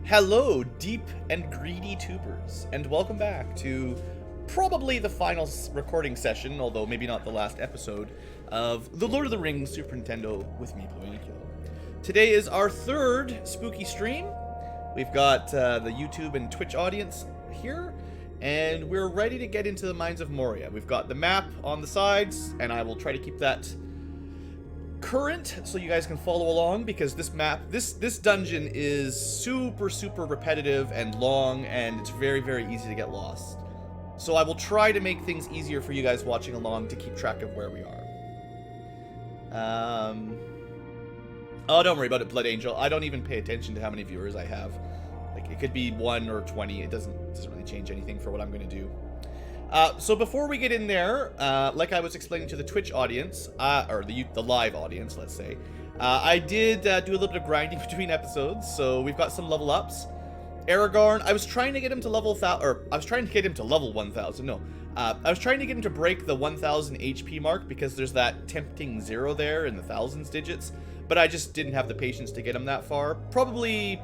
Hello, deep and greedy tubers, and welcome back to probably the final recording session, although maybe not the last episode, of The Lord of the Rings Super Nintendo with me, BlueAnkylo. Today is our third spooky stream. We've got the YouTube and Twitch audience here, and we're ready to get into the Mines of Moria. We've got the map on the sides, and I will try to keep that current so you guys can follow along, because this map, this dungeon is super repetitive and long, and it's very easy to get lost. So I will try to make things easier for you guys watching along to keep track of where we are. Oh, don't worry about it, Blood Angel. I don't even pay attention to how many viewers I have. Like, it could be 1 or 20. It doesn't really change anything for what I'm going to do. So before we get in there, like I was explaining to the Twitch audience, or the live audience, let's say, I did do a little bit of grinding between episodes, so we've got some level ups. Aragorn, I was trying to get him to level 1,000, no. I was trying to get him to break the 1,000 HP mark, because there's that tempting 0 there in the thousands digits, but I just didn't have the patience to get him that far. Probably,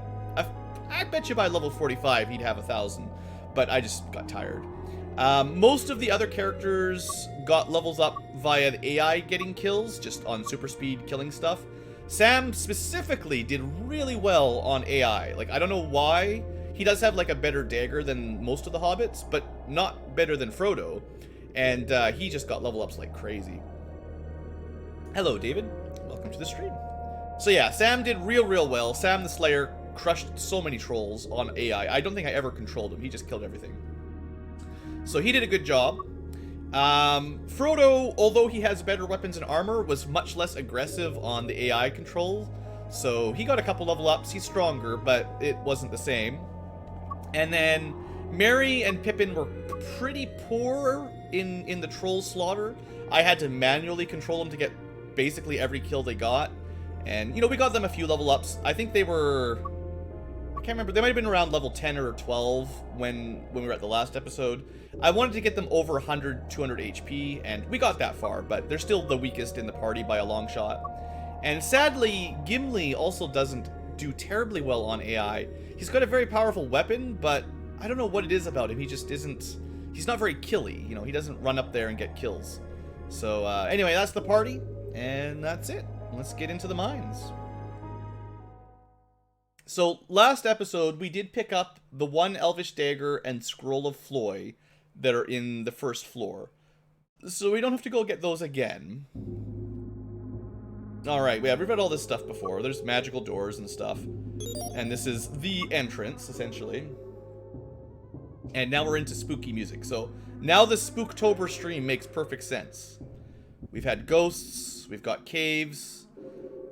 I bet you by level 45 he'd have 1,000, but I just got tired. Most of the other characters got levels up via the AI getting kills, just on super speed killing stuff. Sam specifically did really well on AI. Like, I don't know why. He does have like a better dagger than most of the hobbits, but not better than Frodo. And he just got level ups like crazy. Hello, David. Welcome to the stream. So yeah, Sam did real well. Sam the Slayer crushed so many trolls on AI. I don't think I ever controlled him. He just killed everything. So he did a good job. Frodo, although he has better weapons and armor, was much less aggressive on the AI control. So he got a couple level ups. He's stronger, but it wasn't the same. And then Merry and Pippin were pretty poor in the troll slaughter. I had to manually control them to get basically every kill they got. And, you know, we got them a few level ups. I think they were... I can't remember. They might have been around level 10 or 12 when we were at the last episode. I wanted to get them over 100, 200 HP, and we got that far, but they're still the weakest in the party by a long shot. And sadly, Gimli also doesn't do terribly well on AI. He's got a very powerful weapon, but I don't know what it is about him. He just isn't... He's not very killy, you know? He doesn't run up there and get kills. So, anyway, that's the party, and that's it. Let's get into the mines. So, last episode, we did pick up the one Elvish Dagger and Scroll of Floy that are in the first floor. So we don't have to go get those again. Alright, we've read all this stuff before. There's magical doors and stuff. And this is the entrance, essentially. And now we're into spooky music. So, now the Spooktober stream makes perfect sense. We've had ghosts, we've got caves.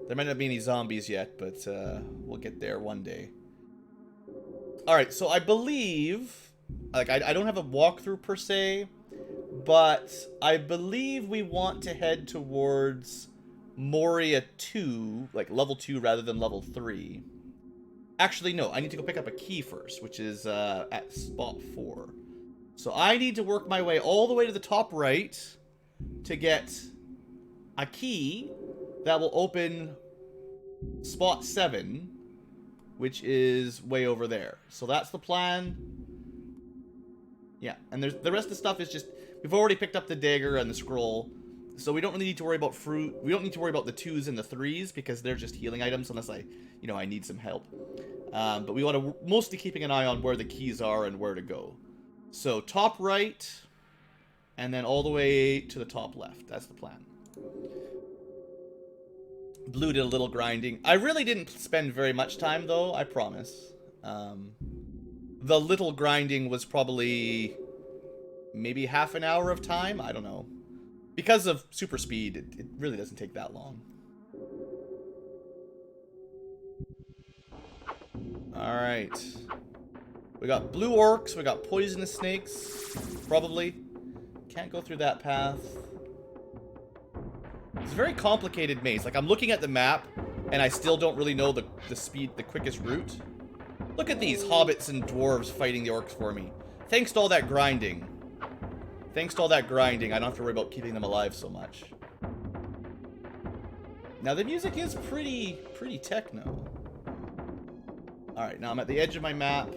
There might not be any zombies yet, but we'll get there one day. Alright, so I believe... Like, I don't have a walkthrough per se, but I believe we want to head towards Moria 2, like level 2 rather than level 3. Actually, no, I need to go pick up a key first, which is at spot 4. So I need to work my way all the way to the top right to get a key that will open spot 7, which is way over there. So that's the plan. Yeah, and there's the rest of the stuff is just, we've already picked up the dagger and the scroll, so we don't really need to worry about fruit. We don't need to worry about the 2s and the 3s, because they're just healing items unless I need some help. But we want to mostly keeping an eye on where the keys are and where to go. So top right, and then all the way to the top left. That's the plan. Blue did a little grinding. I really didn't spend very much time, though, I promise. The little grinding was probably maybe half an hour of time. I don't know. Because of super speed, it really doesn't take that long. Alright. We got blue orcs. We got poisonous snakes. Probably. Can't go through that path. It's a very complicated maze. Like, I'm looking at the map, and I still don't really know the quickest route. Look at these hobbits and dwarves fighting the orcs for me. Thanks to all that grinding. Thanks to all that grinding, I don't have to worry about keeping them alive so much. Now, the music is pretty techno. Alright, now I'm at the edge of my map.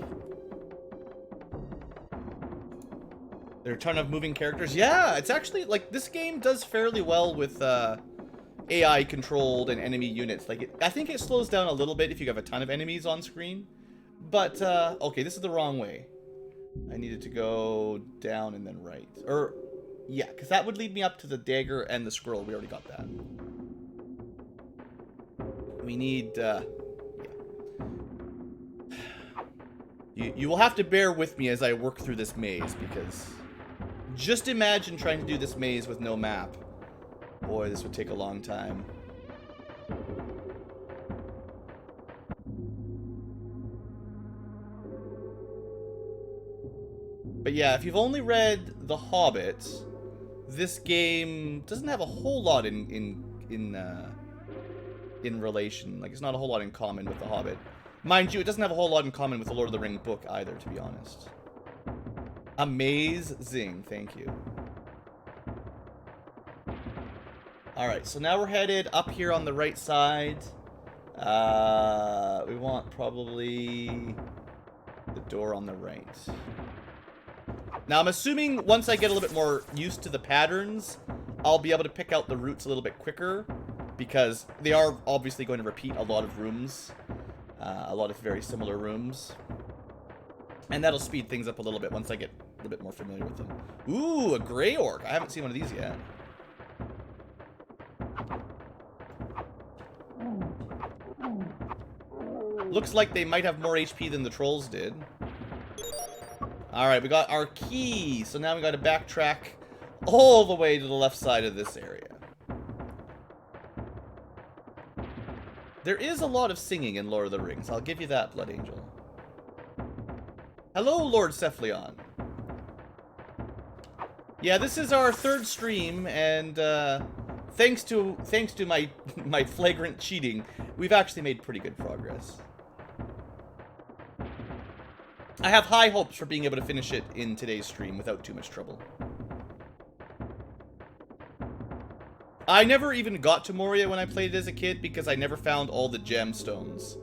There are a ton of moving characters. Yeah, it's actually, like, this game does fairly well with AI controlled and enemy units. Like, I think it slows down a little bit if you have a ton of enemies on screen. But, okay, this is the wrong way. I needed to go down and then right. Or, yeah, because that would lead me up to the dagger and the scroll. We already got that. We need, yeah. You will have to bear with me as I work through this maze, because just imagine trying to do this maze with no map. Boy, this would take a long time. But yeah, if you've only read The Hobbit, this game doesn't have a whole lot in relation. Like, it's not a whole lot in common with The Hobbit. Mind you, it doesn't have a whole lot in common with the Lord of the Rings book either, to be honest. Amazing, thank you. Alright, so now we're headed up here on the right side. We want probably the door on the right. Now, I'm assuming once I get a little bit more used to the patterns, I'll be able to pick out the routes a little bit quicker, because they are obviously going to repeat a lot of rooms. A lot of very similar rooms. And that'll speed things up a little bit once I get a little bit more familiar with them. Ooh, a gray orc. I haven't seen one of these yet. Looks like they might have more HP than the trolls did. Alright, we got our key. So now we got to backtrack all the way to the left side of this area. There is a lot of singing in Lord of the Rings. I'll give you that, Blood Angel. Hello, Lord Cephalion. Yeah, this is our third stream, and thanks to my flagrant cheating, we've actually made pretty good progress. I have high hopes for being able to finish it in today's stream without too much trouble. I never even got to Moria when I played it as a kid because I never found all the gemstones.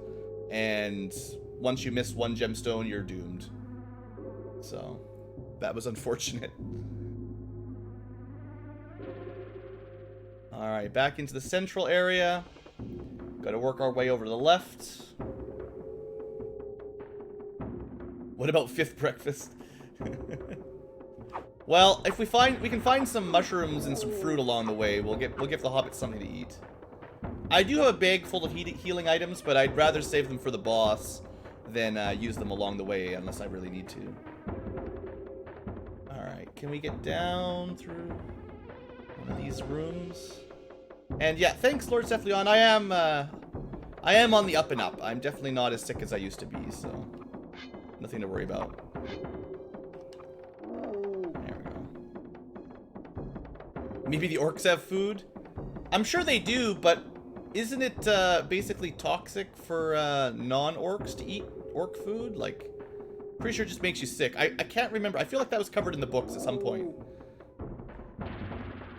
And once you miss one gemstone, you're doomed. So, that was unfortunate. Alright, back into the central area. Gotta work our way over to the left. What about fifth breakfast? Well, if we can find some mushrooms and some fruit along the way, we'll give the hobbits something to eat. I do have a bag full of healing items, but I'd rather save them for the boss than use them along the way unless I really need to. Alright, can we get down through one of these rooms? And yeah, thanks, Lord Cephalion. I am on the up and up. I'm definitely not as sick as I used to be, so nothing to worry about. Maybe the orcs have food? I'm sure they do, but isn't it basically toxic for non-orcs to eat orc food? Like, pretty sure it just makes you sick. I can't remember. I feel like that was covered in the books at some point.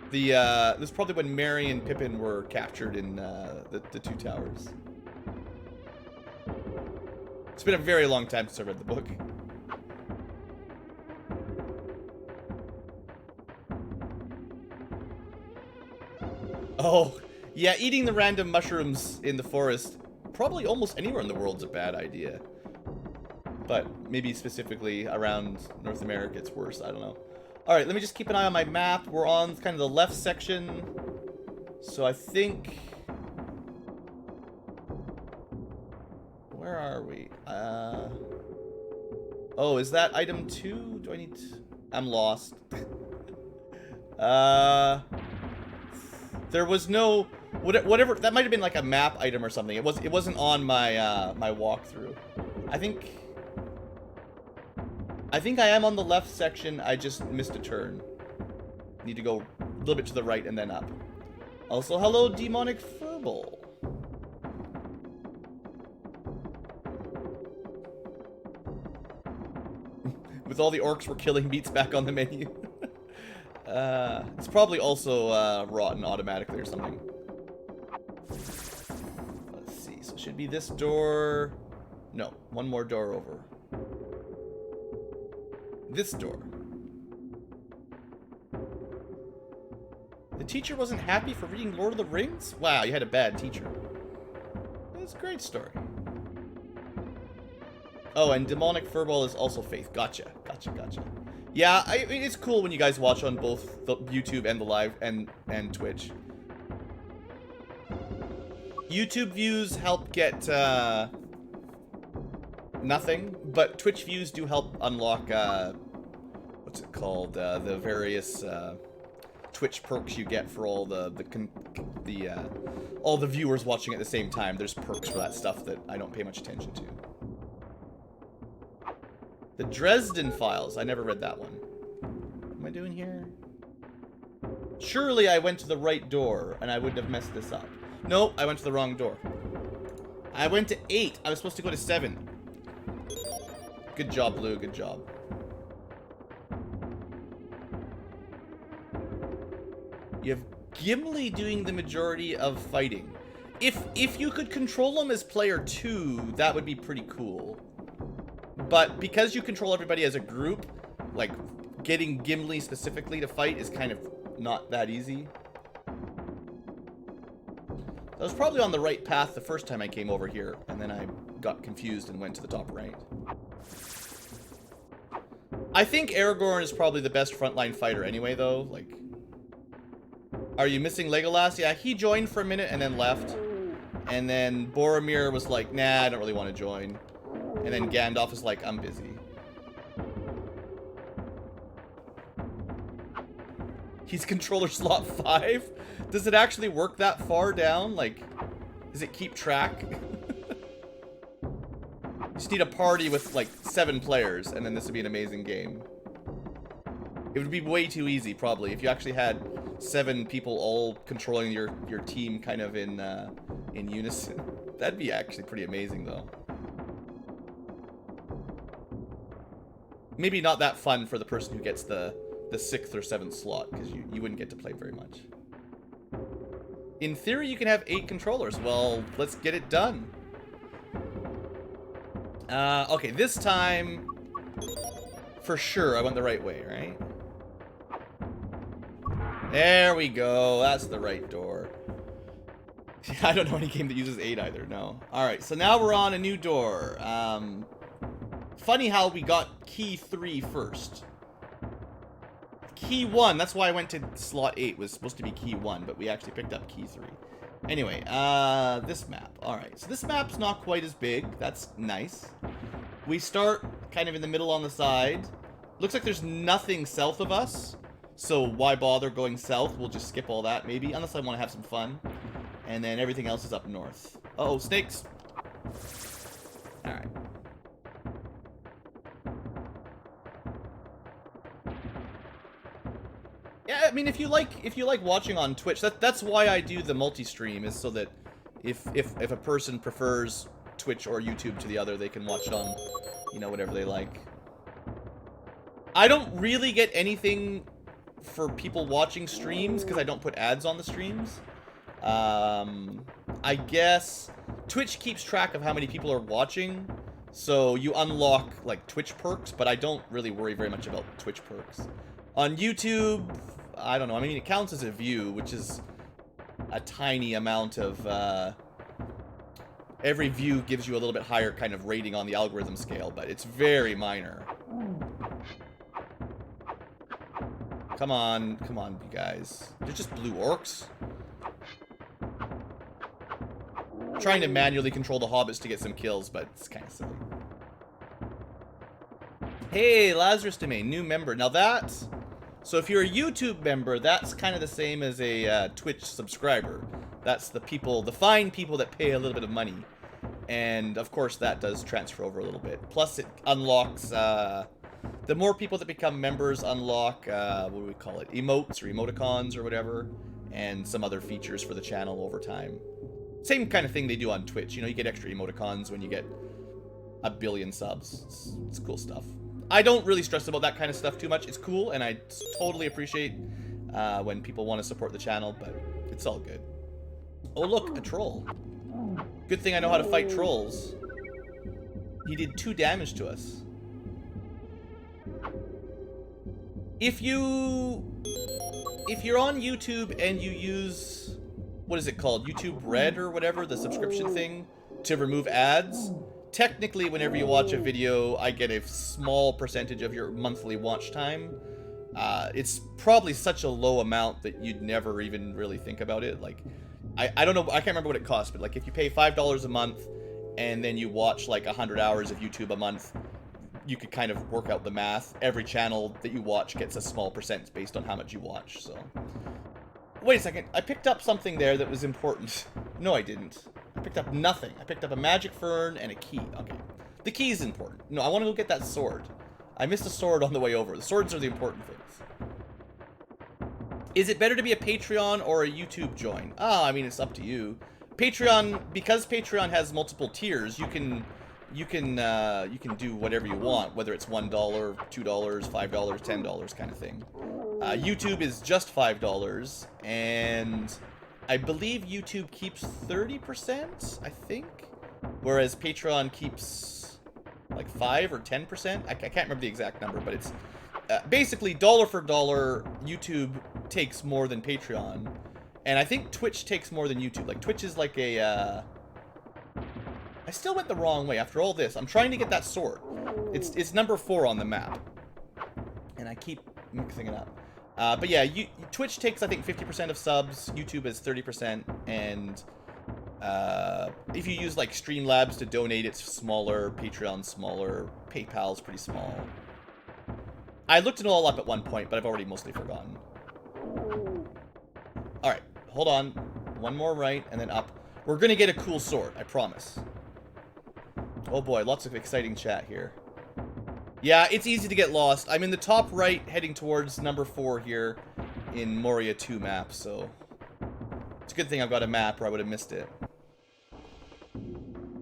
This is probably when Merry and Pippin were captured in the Two Towers. It's been a very long time since I read the book. Oh, yeah, eating the random mushrooms in the forest, probably almost anywhere in the world's a bad idea. But maybe specifically around North America it's worse, I don't know. Alright, let me just keep an eye on my map. We're on kind of the left section. So I think... Where are we? Oh, is that item 2? Do I need to... I'm lost. There was no... Whatever... That might have been like a map item or something. It wasn't on my, my walkthrough. I think I am on the left section. I just missed a turn. Need to go a little bit to the right and then up. Also, hello, Demonic Furball. With all the orcs we're killing, meat's back on the menu. It's probably also rotten automatically or something. Let's see. So it should be this door. No, one more door over. This door. The teacher wasn't happy for reading Lord of the Rings? Wow, you had a bad teacher. That's a great story. Oh, and demonic furball is also faith. Gotcha. Yeah, I mean, it's cool when you guys watch on both the YouTube and the live and Twitch. YouTube views help get nothing, but Twitch views do help unlock what's it called? The various Twitch perks you get for all all the viewers watching at the same time. There's perks for that stuff that I don't pay much attention to. The Dresden Files. I never read that one. What am I doing here? Surely I went to the right door and I wouldn't have messed this up. Nope, I went to the wrong door. I went to 8. I was supposed to go to 7. Good job, Blue. Good job. You have Gimli doing the majority of fighting. If you could control him as player 2, that would be pretty cool. But because you control everybody as a group, like, getting Gimli specifically to fight is kind of not that easy. I was probably on the right path the first time I came over here, and then I got confused and went to the top right. I think Aragorn is probably the best frontline fighter anyway, though. Like, are you missing Legolas? Yeah, he joined for a minute and then left. And then Boromir was like, nah, I don't really want to join. And then Gandalf is like, I'm busy. He's controller slot 5? Does it actually work that far down? Like, does it keep track? You just need a party with like 7 players, and then this would be an amazing game. It would be way too easy, probably, if you actually had 7 people all controlling your team kind of in unison. That'd be actually pretty amazing, though. Maybe not that fun for the person who gets the 6th or 7th slot, because you wouldn't get to play very much. In theory, you can have 8 controllers. Well, let's get it done. Okay, this time, for sure, I went the right way, right? There we go. That's the right door. I don't know any game that uses 8 either, no. Alright, so now we're on a new door. Funny how we got key 3 first. Key 1, that's why I went to slot 8, was supposed to be key 1, but we actually picked up key 3. Anyway, this map. Alright, so this map's not quite as big. That's nice. We start kind of in the middle on the side. Looks like there's nothing south of us, so why bother going south? We'll just skip all that, maybe, unless I want to have some fun. And then everything else is up north. Uh-oh, snakes! Alright. Yeah, I mean, if you like watching on Twitch, that's why I do the multi-stream, is so that if a person prefers Twitch or YouTube to the other, they can watch on, you know, whatever they like. I don't really get anything for people watching streams because I don't put ads on the streams. I guess Twitch keeps track of how many people are watching, so you unlock like Twitch perks, but I don't really worry very much about Twitch perks. On YouTube, I don't know. I mean, it counts as a view, which is a tiny amount of, every view gives you a little bit higher kind of rating on the algorithm scale, but it's very minor. Come on, you guys. They're just blue orcs. I'm trying to manually control the hobbits to get some kills, but it's kind of silly. Hey, Lazarus Domain, new member. Now that's... So if you're a YouTube member, that's kind of the same as a Twitch subscriber. That's the people, the fine people that pay a little bit of money. And, of course, that does transfer over a little bit. Plus, it unlocks... the more people that become members unlock, what do we call it? Emotes or emoticons or whatever. And some other features for the channel over time. Same kind of thing they do on Twitch. You know, you get extra emoticons when you get 1 billion subs. It's cool stuff. I don't really stress about that kind of stuff too much. It's cool, and I totally appreciate when people want to support the channel, but it's all good. Oh, look, a troll. Good thing I know how to fight trolls. He did 2 damage to us. If you're on YouTube and you use, what is it called? YouTube Red or whatever, the subscription thing to remove ads. Technically, whenever you watch a video, I get a small percentage of your monthly watch time. It's probably such a low amount that you'd never even really think about it. Like, I don't know, I can't remember what it costs, but like if you pay $5 a month and then you watch like 100 hours of YouTube a month, you could kind of work out the math. Every channel that you watch gets a small percent based on how much you watch, so. Wait a second, I picked up something there that was important. No, I didn't. I picked up nothing. I picked up a magic fern and a key. Okay. The key is important. No, I want to go get that sword. I missed a sword on the way over. The swords are the important things. Is it better to be a Patreon or a YouTube join? Ah, I mean, it's up to you. Patreon, because Patreon has multiple tiers, you can do whatever you want, whether it's $1, $2, $5, $10 kind of thing. YouTube is just $5, and I believe YouTube keeps 30%, I think, whereas Patreon keeps like 5 or 10%. I can't remember the exact number, but it's basically dollar for dollar. YouTube takes more than Patreon, and I think Twitch takes more than YouTube. Like Twitch is like a I still went the wrong way after all this. I'm trying to get that sword. It's number 4 on the map, and I keep mixing it up. But yeah, Twitch takes, I think, 50% of subs. YouTube is 30%, and if you use like Streamlabs to donate, it's smaller. Patreon's smaller. PayPal's pretty small. I looked it all up at one point, but I've already mostly forgotten. All right, hold on. One more right, and then up. We're gonna get a cool sword, I promise. Oh boy, lots of exciting chat here. Yeah, it's easy to get lost. I'm in the top right, heading towards number 4 here in Moria 2 map, so it's a good thing I've got a map or I would have missed it.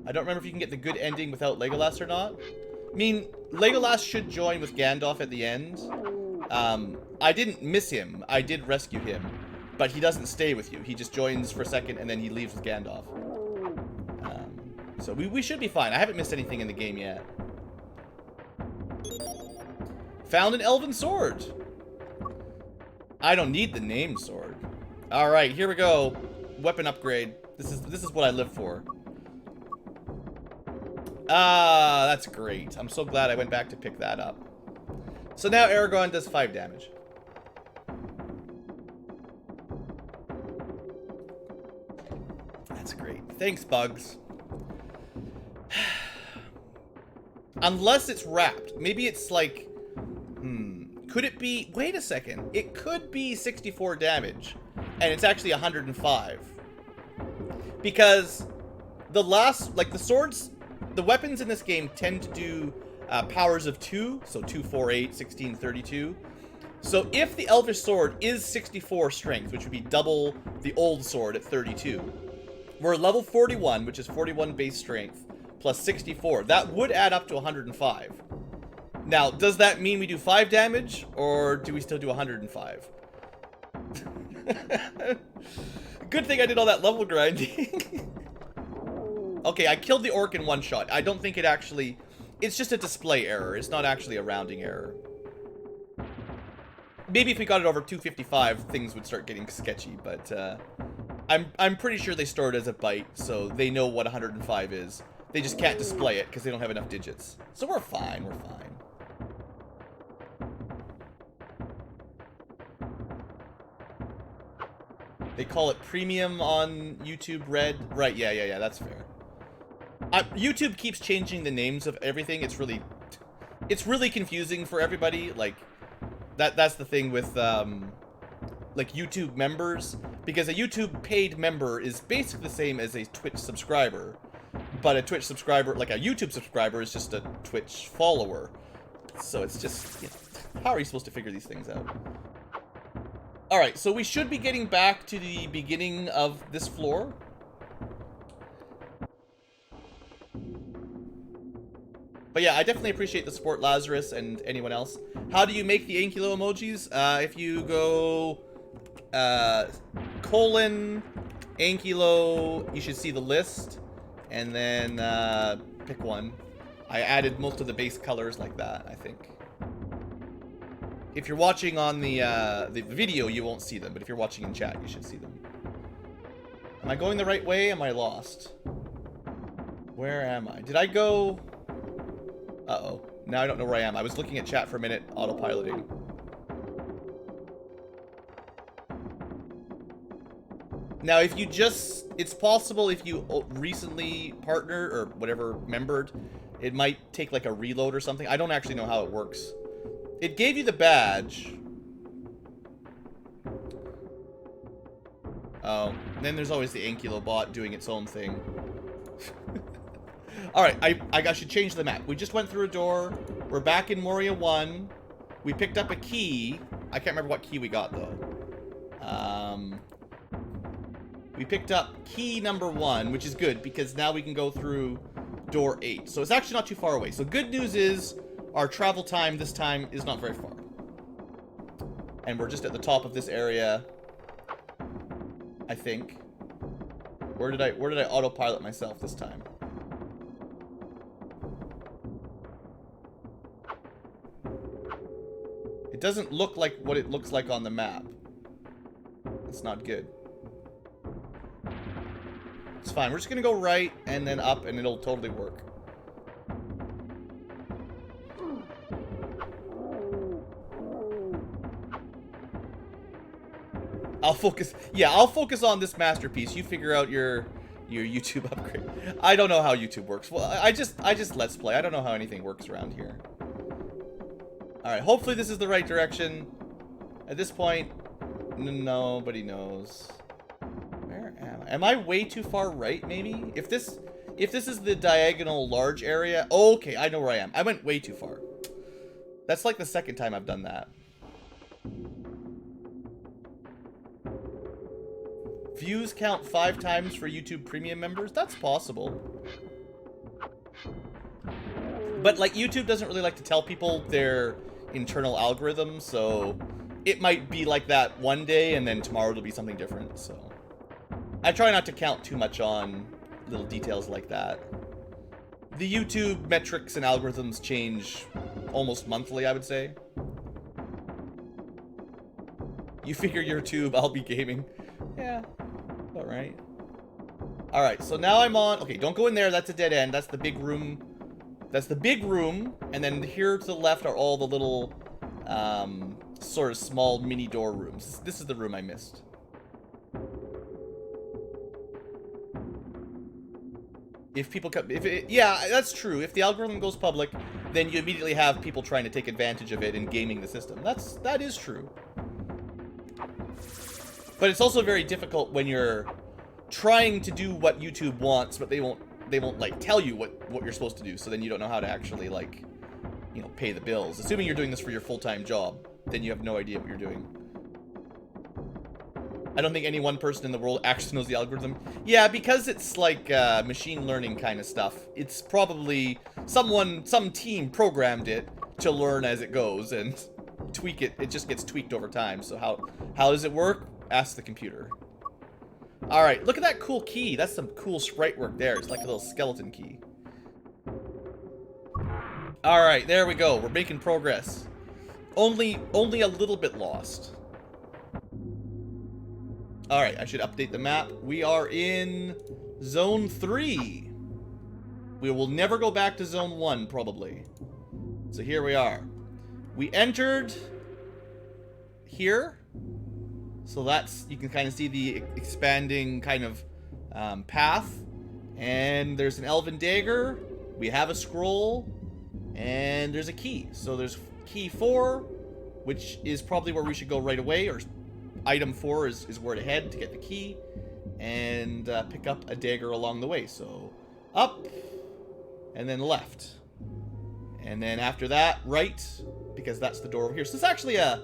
I don't remember if you can get the good ending without Legolas or not. I mean, Legolas should join with Gandalf at the end. I didn't miss him. I did rescue him, but he doesn't stay with you. He just joins for a second and then he leaves with Gandalf. So we should be fine. I haven't missed anything in the game yet. Found an elven sword. I don't need the named sword. All right, here we go. Weapon upgrade. This is what I live for. Ah, that's great. I'm so glad I went back to pick that up. So now Aragorn does 5 damage. That's great. Thanks, Bugs. Unless it's wrapped. Maybe it's like... Could it be... Wait a second. It could be 64 damage. And it's actually 105. Because the last... Like, the swords... The weapons in this game tend to do powers of 2. So 2, 4, 8, 16, 32. So if the Elvish sword is 64 strength, which would be double the old sword at 32... We're level 41, which is 41 base strength, plus 64. That would add up to 105. Now, does that mean we do 5 damage, or do we still do 105? Good thing I did all that level grinding. Okay, I killed the orc in one shot. I don't think it actually... It's just a display error. It's not actually a rounding error. Maybe if we got it over 255, things would start getting sketchy, but... I'm pretty sure they store it as a byte, so they know what 105 is. They just can't display it because they don't have enough digits. So we're fine, we're fine. They call it premium on YouTube Red. Right, yeah, that's fair. YouTube keeps changing the names of everything. It's really confusing for everybody. Like, that's the thing with, like YouTube members, because a YouTube paid member is basically the same as a Twitch subscriber, but a Twitch subscriber, like a YouTube subscriber, is just a Twitch follower. So it's just, you know, how are you supposed to figure these things out? Alright, so we should be getting back to the beginning of this floor. But yeah, I definitely appreciate the support, Lazarus, and anyone else. How do you make the Ankylo emojis? If you go... colon Ankylo, you should see the list, and then pick one. I added most of the base colors like that, I think. If you're watching on the video, you won't see them, but if you're watching in chat, you should see them. Am I going the right way? Am I lost? Where am I? Did I go... Uh-oh. Now I don't know where I am. I was looking at chat for a minute, autopiloting. Now, if you just... It's possible if you recently partnered, or whatever, membered, it might take like a reload or something. I don't actually know how it works. It gave you the badge. Oh, and then there's always the Ankylo bot doing its own thing. Alright, I should change the map. We just went through a door. We're back in Moria 1. We picked up a key. I can't remember what key we got, though. We picked up key number 1, which is good, because now we can go through door 8. So it's actually not too far away. So good news is, our travel time this time is not very far. And we're just at the top of this area, I think. Where did I autopilot myself this time? It doesn't look like what it looks like on the map. It's not good. It's fine. We're just gonna go right and then up and it'll totally work. I'll focus on this masterpiece. You figure out your YouTube upgrade. I don't know how YouTube works. Well, I just let's play. I don't know how anything works around here. Alright, hopefully this is the right direction. At this point, nobody knows. Where am I? Am I way too far right, maybe? If this is the diagonal large area... Oh, okay, I know where I am. I went way too far. That's like the second time I've done that. Views count 5 times for YouTube Premium members? That's possible. But, like, YouTube doesn't really like to tell people their internal algorithm, so it might be like that one day, and then tomorrow it'll be something different, so... I try not to count too much on little details like that. The YouTube metrics and algorithms change almost monthly, I would say. You figure YouTube, I'll be gaming. Yeah. Alright. Alright, so now I'm on... Okay, don't go in there. That's a dead end. That's the big room. That's the big room. And then here to the left are all the little, sort of small mini door rooms. This is the room I missed. If people come... yeah, that's true. If the algorithm goes public, then you immediately have people trying to take advantage of it and gaming the system. That is true. But it's also very difficult when you're trying to do what YouTube wants, but they won't like tell you what you're supposed to do. So then you don't know how to actually, like, you know, pay the bills. Assuming you're doing this for your full-time job, then you have no idea what you're doing. I don't think any one person in the world actually knows the algorithm. Yeah, because it's like machine learning kind of stuff. It's probably some team programmed it to learn as it goes and tweak it. It just gets tweaked over time. So how does it work? Ask the computer. Alright, look at that cool key. That's some cool sprite work there. It's like a little skeleton key. Alright, there we go. We're making progress. Only a little bit lost. Alright, I should update the map. We are in Zone 3. We will never go back to Zone 1, probably. So here we are. We entered here. So that's, you can kind of see the expanding kind of path. And there's an elven dagger. We have a scroll. And there's a key. So there's key 4, which is probably where we should go right away. Or item 4 is where to head to get the key. And pick up a dagger along the way. So up. And then left. And then after that, right. Because that's the door over here. So it's actually a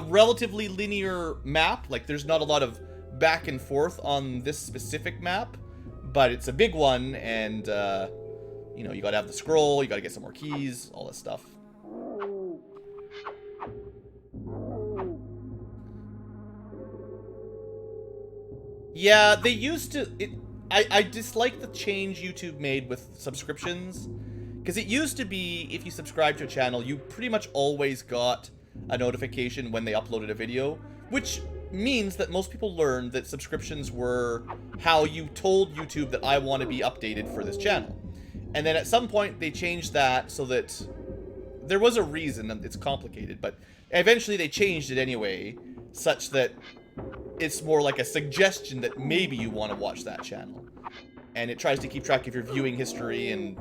relatively linear map. Like, there's not a lot of back and forth on this specific map, but it's a big one, and you know, you gotta have the scroll, you gotta get some more keys, all that stuff. Yeah, they used to... I dislike the change YouTube made with subscriptions, Because it used to be, if you subscribe to a channel, you pretty much always got a notification when they uploaded a video, which means that most people learned that subscriptions were how you told YouTube that I want to be updated for this channel. And then at some point they changed that so that there was a reason, and it's complicated, but eventually they changed it anyway, such that it's more like a suggestion that maybe you want to watch that channel. And it tries to keep track of your viewing history, and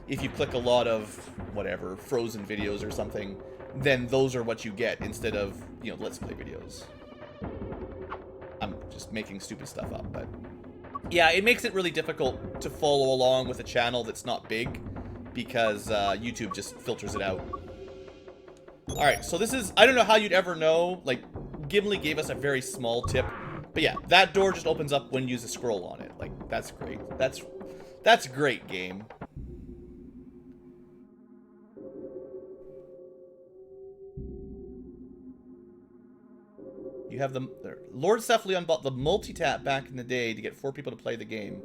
if you click a lot of, whatever, Frozen videos or something, then those are what you get instead of, you know, Let's Play videos. I'm just making stupid stuff up, but yeah, it makes it really difficult to follow along with a channel that's not big because YouTube just filters it out. Alright, so this is, I don't know how you'd ever know, like, Gimli gave us a very small tip, but yeah, that door just opens up when you use a scroll on it. Like, that's great. That's great, game. You have the Lord Cephalion bought the multi-tap back in the day to get 4 people to play the game.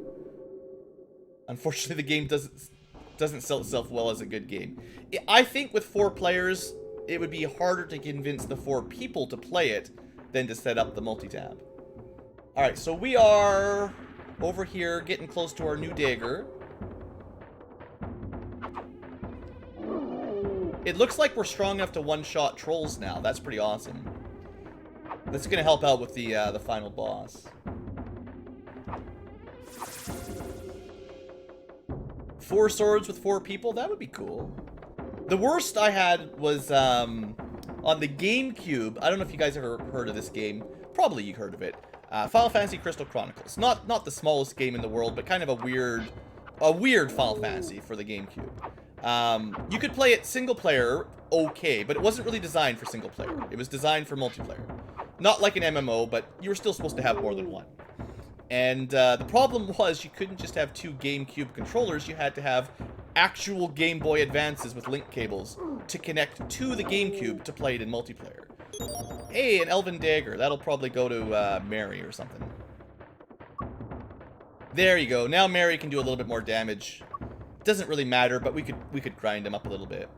Unfortunately, the game doesn't sell itself well as a good game. I think with 4 players, it would be harder to convince the 4 people to play it than to set up the multi-tap. Alright, so we are over here getting close to our new dagger. It looks like we're strong enough to one-shot trolls now. That's pretty awesome. That's going to help out with the final boss. 4 swords with 4 people? That would be cool. The worst I had was on the GameCube. I don't know if you guys ever heard of this game. Probably you heard of it. Final Fantasy Crystal Chronicles. Not the smallest game in the world, but kind of a weird Final Fantasy for the GameCube. You could play it single player, okay, but it wasn't really designed for single player. It was designed for multiplayer. Not like an MMO, but you were still supposed to have more than one. And the problem was you couldn't just have 2 GameCube controllers. You had to have actual Game Boy Advances with link cables to connect to the GameCube to play it in multiplayer. Hey, an Elven Dagger. That'll probably go to Mary or something. There you go. Now Mary can do a little bit more damage. Doesn't really matter, but we could grind him up a little bit.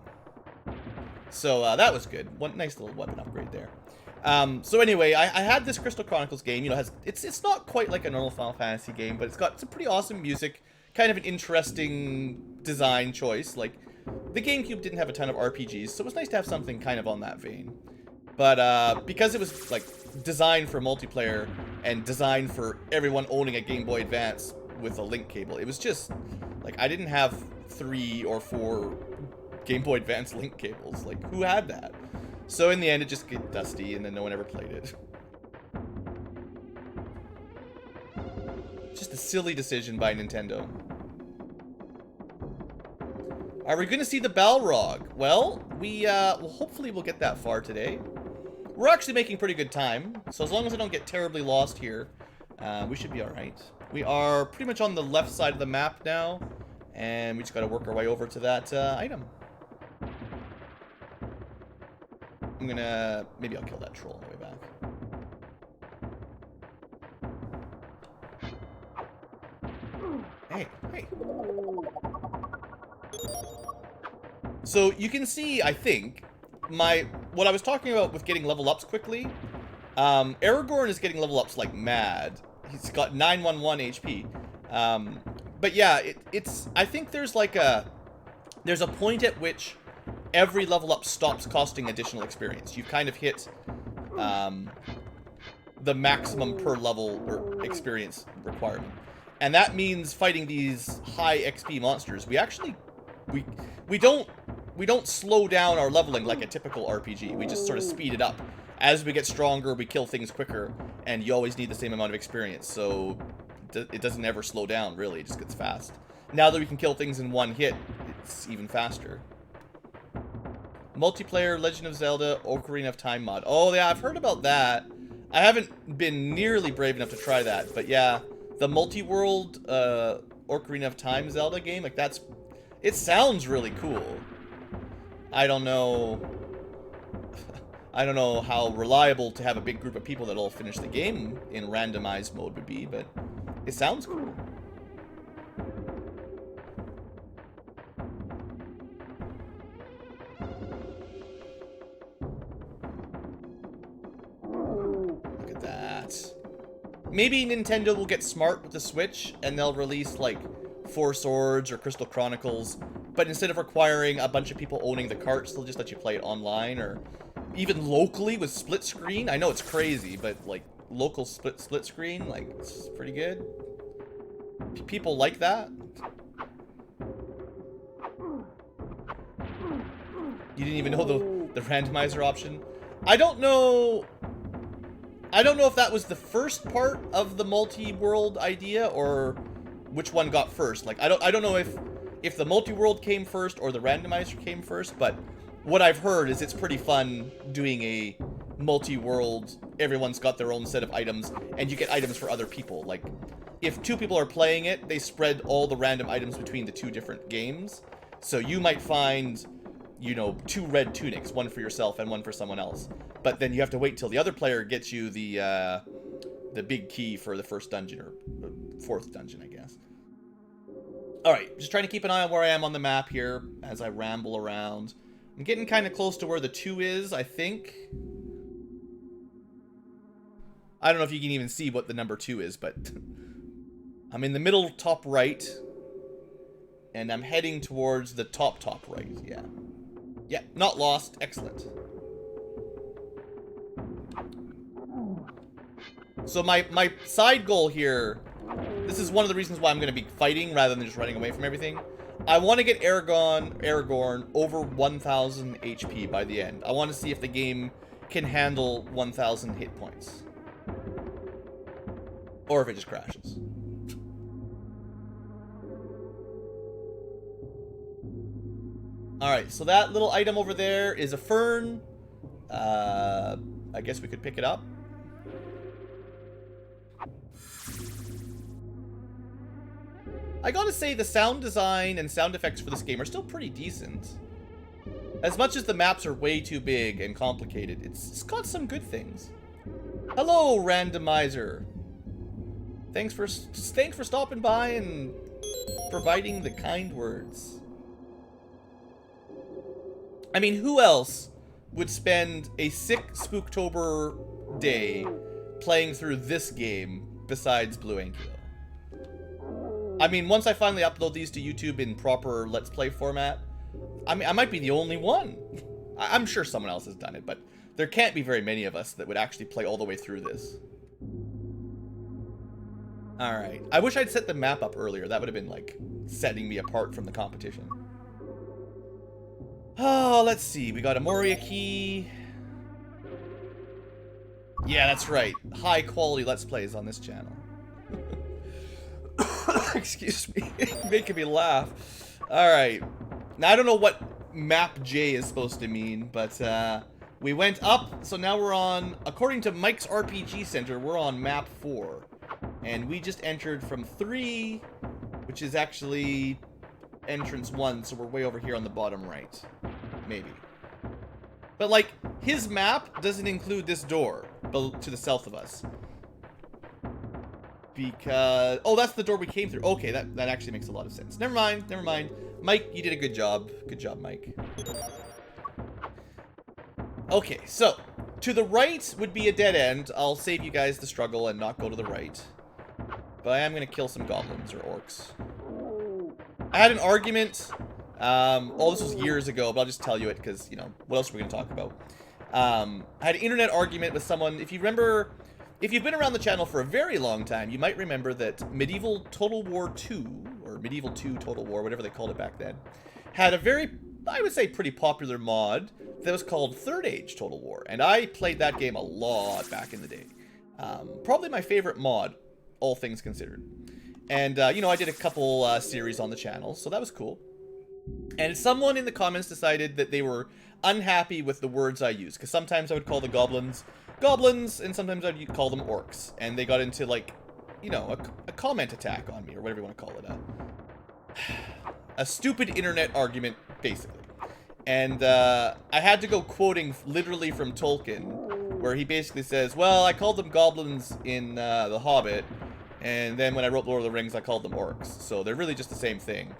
So that was good. One nice little weapon upgrade there. So anyway, I had this Crystal Chronicles game. You know, it's not quite like a normal Final Fantasy game, but it's got some pretty awesome music. Kind of an interesting design choice. Like, the GameCube didn't have a ton of RPGs, so it was nice to have something kind of on that vein. But because it was like designed for multiplayer and designed for everyone owning a Game Boy Advance with a link cable, it was just like I didn't have 3 or 4 Game Boy Advance link cables. Like, who had that? So in the end, it just got dusty, and then no one ever played it. Just a silly decision by Nintendo. Are we going to see the Balrog? Well, well, hopefully we'll get that far today. We're actually making pretty good time, so as long as I don't get terribly lost here, we should be alright. We are pretty much on the left side of the map now, and we just got to work our way over to that item. I'm gonna... maybe I'll kill that troll on the way back. Hey, hey. So you can see, I think, what I was talking about with getting level ups quickly. Aragorn is getting level ups like mad. He's got 911 HP. But yeah, I think there's like there's a point at which every level up stops costing additional experience. You've kind of hit the maximum per level or experience requirement. And that means fighting these high XP monsters. We actually we don't slow down our leveling like a typical RPG. We just sort of speed it up. As we get stronger, we kill things quicker, and you always need the same amount of experience. So it doesn't ever slow down, really. It just gets fast. Now that we can kill things in one hit, it's even faster. Multiplayer Legend of Zelda Ocarina of Time mod. Oh yeah, I've heard about that. I haven't been nearly brave enough to try that, but yeah, the multi-world Ocarina of Time Zelda game, like it sounds really cool. I don't know how reliable to have a big group of people that all finish the game in randomized mode would be, but it sounds cool. that. Maybe Nintendo will get smart with the Switch, and they'll release, like, Four Swords or Crystal Chronicles, but instead of requiring a bunch of people owning the carts, they'll just let you play it online, or even locally with split screen. I know it's crazy, but, like, local split screen, like, it's pretty good. People like that. You didn't even know the randomizer option? I don't know if that was the first part of the multi-world idea or which one got first. Like, I don't know if the multi-world came first or the randomizer came first, but what I've heard is it's pretty fun doing a multi-world, everyone's got their own set of items, and you get items for other people. Like, if 2 people are playing it, they spread all the random items between the 2 different games. So you might find, you know, 2 red tunics, one for yourself and one for someone else. But then you have to wait till the other player gets you the big key for the first dungeon, or 4th dungeon, I guess. Alright, just trying to keep an eye on where I am on the map here as I ramble around. I'm getting kind of close to where the 2 is, I think. I don't know if you can even see what the number 2 is, but I'm in the middle top right, and I'm heading towards the top right, yeah. Yeah, not lost, excellent. So my side goal here, this is one of the reasons why I'm going to be fighting rather than just running away from everything. I want to get Aragorn over 1,000 HP by the end. I want to see if the game can handle 1,000 hit points. Or if it just crashes. Alright, so that little item over there is a fern. I guess we could pick it up. I gotta say, the sound design and sound effects for this game are still pretty decent. As much as the maps are way too big and complicated, it's got some good things. Hello, randomizer. Thanks for stopping by and providing the kind words. I mean, who else would spend a sick Spooktober day playing through this game besides BlueAnkylo? I mean, once I finally upload these to YouTube in proper Let's Play format, I mean, I might be the only one. I'm sure someone else has done it, but there can't be very many of us that would actually play all the way through this. Alright. I wish I'd set the map up earlier. That would have been, like, setting me apart from the competition. Oh, let's see. We got a Moria key. Yeah, that's right. High quality Let's Plays on this channel. Excuse me. Making me laugh. Alright. Now, I don't know what map J is supposed to mean, but we went up, so now we're on, according to Mike's RPG Center, we're on map 4. And we just entered from 3, which is actually entrance 1, so we're way over here on the bottom right. Maybe. But, like, his map doesn't include this door to the south of us. Because... oh, that's the door we came through. Okay, that actually makes a lot of sense. Never mind, never mind. Mike, you did a good job. Good job, Mike. Okay, so, to the right would be a dead end. I'll save you guys the struggle and not go to the right. But I am going to kill some goblins or orcs. I had an argument. Oh, this was years ago, but I'll just tell you it because, you know, what else are we going to talk about? I had an internet argument with someone. If you remember, if you've been around the channel for a very long time, you might remember that Medieval Total War 2, or Medieval 2 Total War, whatever they called it back then, had a very, I would say, pretty popular mod that was called Third Age Total War. And I played that game a lot back in the day. Probably my favorite mod, all things considered. And, you know, I did a couple series on the channel, so that was cool. And someone in the comments decided that they were unhappy with the words I used, because sometimes I would call the goblins goblins, and sometimes I'd call them orcs. And they got into, like, you know, a comment attack on me, or whatever you want to call it. A stupid internet argument, basically. And I had to go quoting literally from Tolkien, where he basically says, well, I called them goblins in The Hobbit, and then when I wrote Lord of the Rings, I called them orcs. So they're really just the same thing,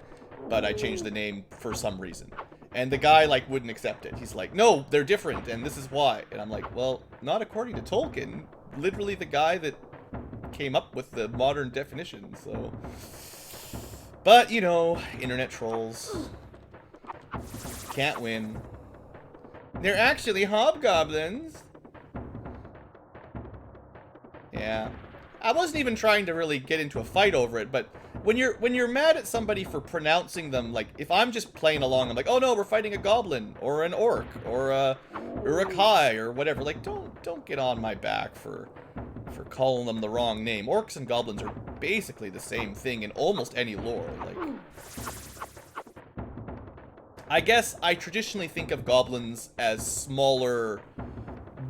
but I changed the name for some reason. And the guy, like, wouldn't accept it. He's like, no, they're different, and this is why. And I'm like, well, not according to Tolkien. literally the guy that came up with the modern definition, so... But, you know, internet trolls. Can't win. They're actually hobgoblins. Yeah. I wasn't even trying to really get into a fight over it, but when you're mad at somebody for pronouncing them, like, if I'm just playing along, I'm like, oh no, we're fighting a goblin, or an orc, or a Urukai, or whatever. Like, don't get on my back for calling them the wrong name. Orcs and goblins are basically the same thing in almost any lore. Like, I guess I traditionally think of goblins as smaller,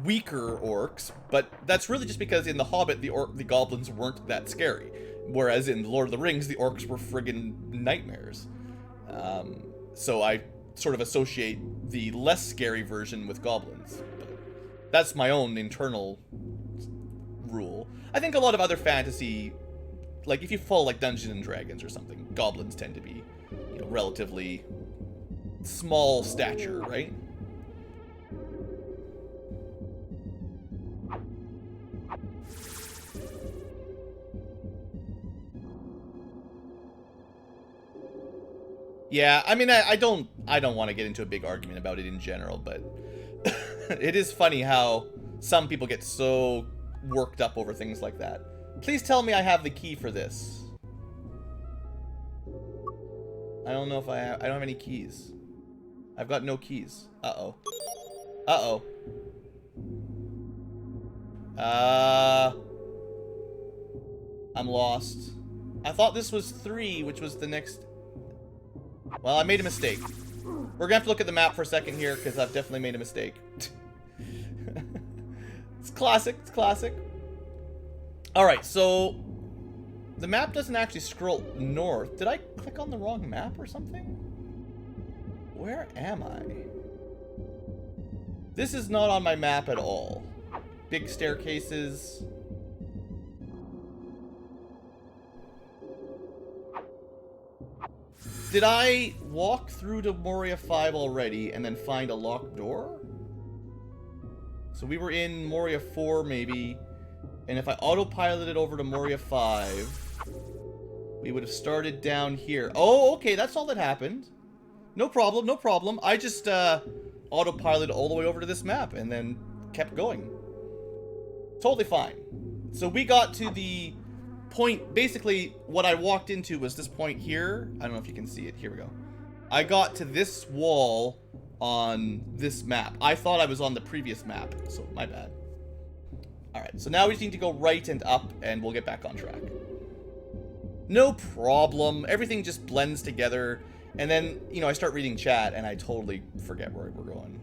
weaker orcs, but that's really just because in The Hobbit, the goblins weren't that scary. Whereas in Lord of the Rings, the orcs were friggin' nightmares. So I sort of associate the less scary version with goblins. But that's my own internal rule. I think a lot of other fantasy, like if you follow like Dungeons and Dragons or something, goblins tend to be, you know, relatively small stature, right? Yeah, I mean, I don't want to get into a big argument about it in general, but it is funny how some people get so worked up over things like that. Please tell me I have the key for this. I don't know if I don't have any keys. I've got no keys. Uh-oh. Uh-oh. I'm lost. I thought this was 3, which was the next... Well, I made a mistake. We're gonna have to look at the map for a second here, because I've definitely made a mistake. It's classic. It's classic. Alright, so... The map doesn't actually scroll north. Did I click on the wrong map or something? Where am I? This is not on my map at all. Big staircases. Did I walk through to Moria 5 already and then find a locked door? So we were in Moria 4 maybe, and if I autopiloted over to Moria 5, we would have started down here. Oh, okay, that's all that happened. No problem, no problem. I just autopiloted all the way over to this map and then kept going. Totally fine. So we got to the point, basically what I walked into was this point here. I don't know if you can see it. Here we go. I got to this wall on this map. I thought I was on the previous map, so my bad. Alright, so now we just need to go right and up and we'll get back on track. No problem. Everything just blends together. And then, you know, I start reading chat and I totally forget where we're going.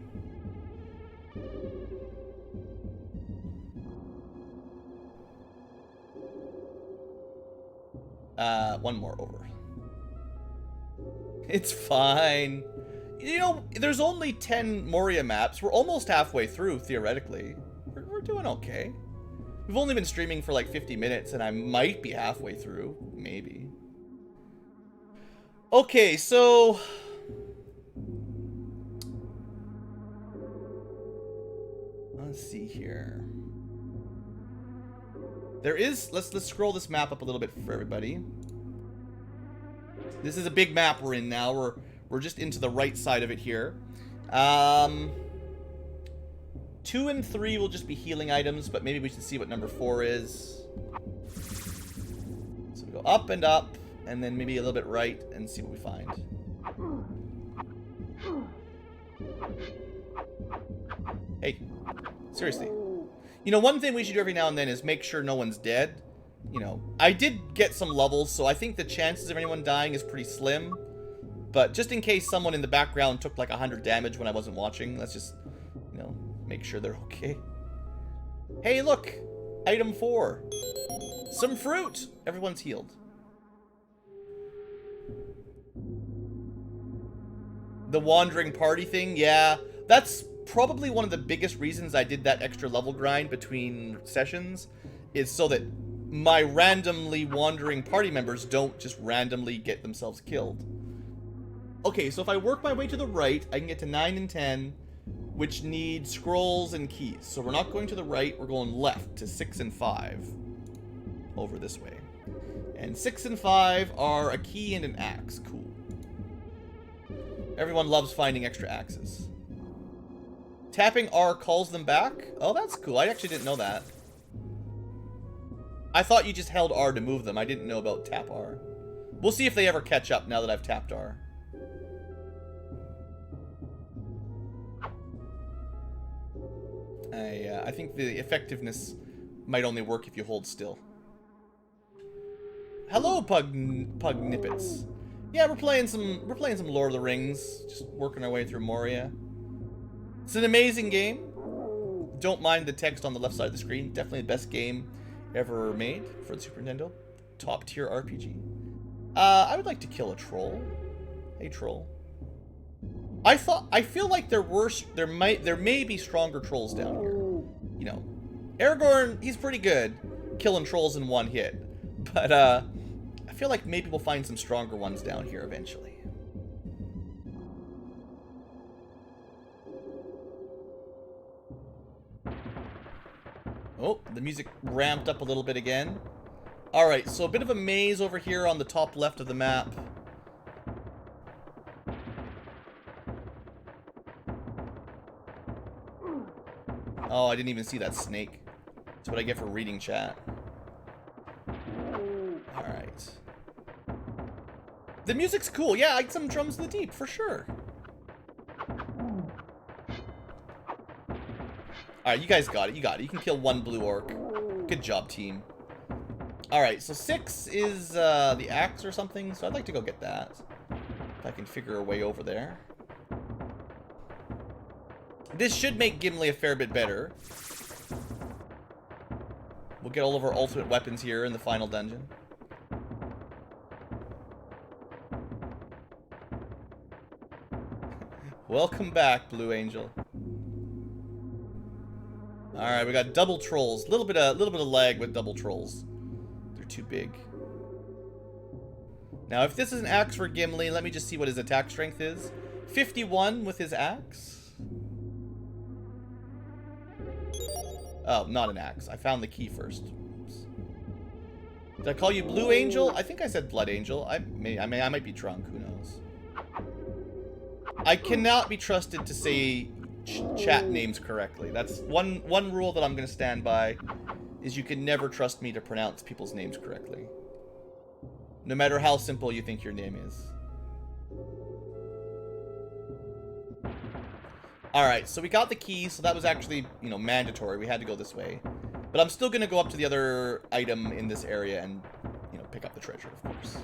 One more over. It's fine. You know, there's only 10 Moria maps. We're almost halfway through, theoretically. We're doing okay. We've only been streaming for like 50 minutes, and I might be halfway through. Maybe. Okay, so... Let's see here. There is... Let's scroll this map up a little bit for everybody. This is a big map we're in now. We're just into the right side of it here. 2 and 3 will just be healing items, but maybe we should see what number 4 is. So we go up and up, and then maybe a little bit right, and see what we find. Hey, seriously. You know, one thing we should do every now and then is make sure no one's dead. You know, I did get some levels, so I think the chances of anyone dying is pretty slim. But just in case someone in the background took like 100 damage when I wasn't watching, let's just, you know, make sure they're okay. Hey, look! Item 4. Some fruit! Everyone's healed. The wandering party thing, yeah. That's probably one of the biggest reasons I did that extra level grind between sessions, is so that my randomly wandering party members don't just randomly get themselves killed. Okay, so if I work my way to the right, I can get to 9 and 10, which need scrolls and keys. So we're not going to the right, we're going left to 6 and 5. Over this way. And 6 and 5 are a key and an axe. Cool. Everyone loves finding extra axes. Tapping R calls them back? Oh, that's cool. I actually didn't know that. I thought you just held R to move them. I didn't know about tap R. We'll see if they ever catch up now that I've tapped R. I think the effectiveness might only work if you hold still. Hello, Pug Nippets. Yeah, we're playing some Lord of the Rings, just working our way through Moria. It's an amazing game. Don't mind the text on the left side of the screen. Definitely the best game ever made for the Super Nintendo. Top tier RPG. I would like to kill a troll. Hey, troll. I feel like there may be stronger trolls down here. You know, Aragorn, he's pretty good killing trolls in one hit, but I feel like maybe we'll find some stronger ones down here eventually. Oh, the music ramped up a little bit again. Alright, so a bit of a maze over here on the top left of the map. Oh, I didn't even see that snake. That's what I get for reading chat. Alright. The music's cool. Yeah, like some drums in the deep, for sure. Alright, you guys got it. You got it. You can kill one blue orc. Good job, team. Alright, so 6 is the axe or something, so I'd like to go get that. If I can figure a way over there. This should make Gimli a fair bit better. We'll get all of our ultimate weapons here in the final dungeon. Welcome back, Blue Angel. Alright, we got double trolls. Little bit of lag with double trolls. They're too big. Now, if this is an axe for Gimli, let me just see what his attack strength is. 51 with his axe. Oh, not an axe. I found the key first. Oops. Did I call you Blue Angel? I think I said Blood Angel. I might be drunk. Who knows? I cannot be trusted to say chat names correctly. That's one rule that I'm going to stand by, is you can never trust me to pronounce people's names correctly. No matter how simple you think your name is. Alright, so we got the key, so that was actually, you know, mandatory. We had to go this way. But I'm still going to go up to the other item in this area and, you know, pick up the treasure, of course.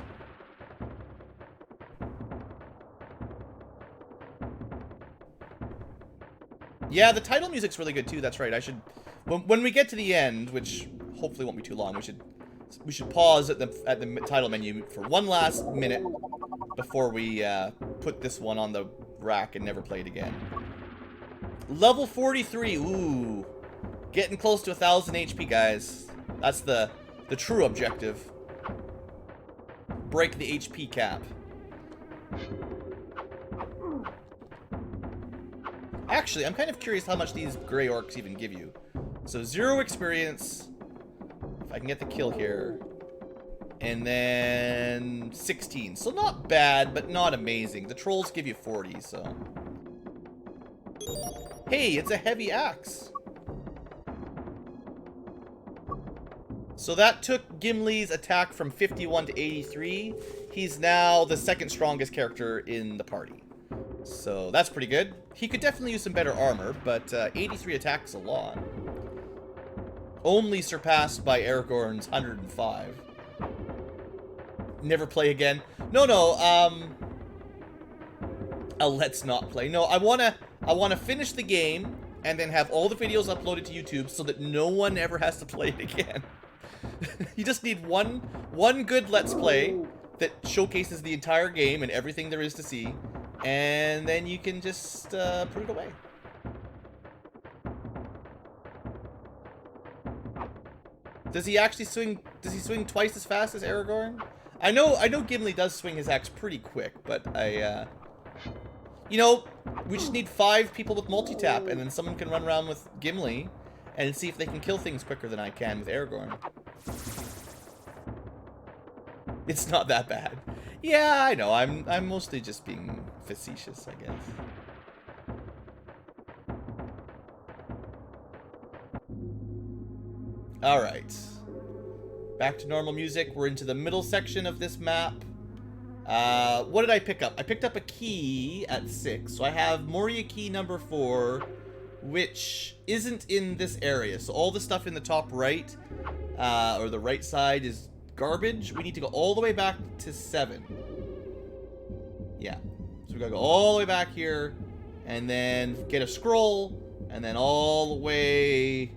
Yeah, the title music's really good, too. That's right. I should... When we get to the end, which hopefully won't be too long, we should pause at the title menu for one last minute before we put this one on the rack and never play it again. Level 43, ooh. Getting close to 1,000 HP, guys. That's the true objective. Break the HP cap. Actually, I'm kind of curious how much these gray orcs even give you. So 0 experience. If I can get the kill here. And then 16. So not bad, but not amazing. The trolls give you 40, so... Hey, it's a heavy axe. So that took Gimli's attack from 51 to 83. He's now the second strongest character in the party. So that's pretty good. He could definitely use some better armor, but 83 attacks a lot. Only surpassed by Aragorn's 105. Never play again. No, let's not play. No, I wanna finish the game and then have all the videos uploaded to YouTube so that no one ever has to play it again. You just need one good Let's Play that showcases the entire game and everything there is to see, and then you can just put it away. Does he actually swing? Does he swing twice as fast as Aragorn? I know Gimli does swing his axe pretty quick, but you know, We just need 5 people with multi-tap, and then someone can run around with Gimli and see if they can kill things quicker than I can with Aragorn. It's not that bad. Yeah, I know. I'm mostly just being facetious, I guess. All right. Back to normal music. We're into the middle section of this map. What did I pick up? I picked up a key at 6. So I have Moria key number 4, which isn't in this area. So all the stuff in the top right, or the right side, is garbage. We need to go all the way back to 7. Yeah. So we gotta go all the way back here, and then get a scroll, and then all the way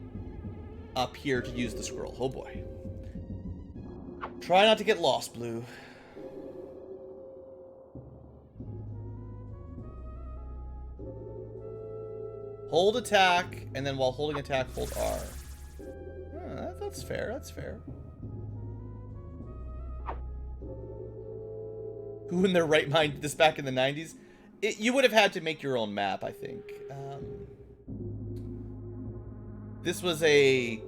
up here to use the scroll. Oh boy. Try not to get lost, Blue. Hold attack, and then while holding attack, hold R. Oh, that's fair, that's fair. Who in their right mind did this back in the 90s? You would have had to make your own map, I think. This was a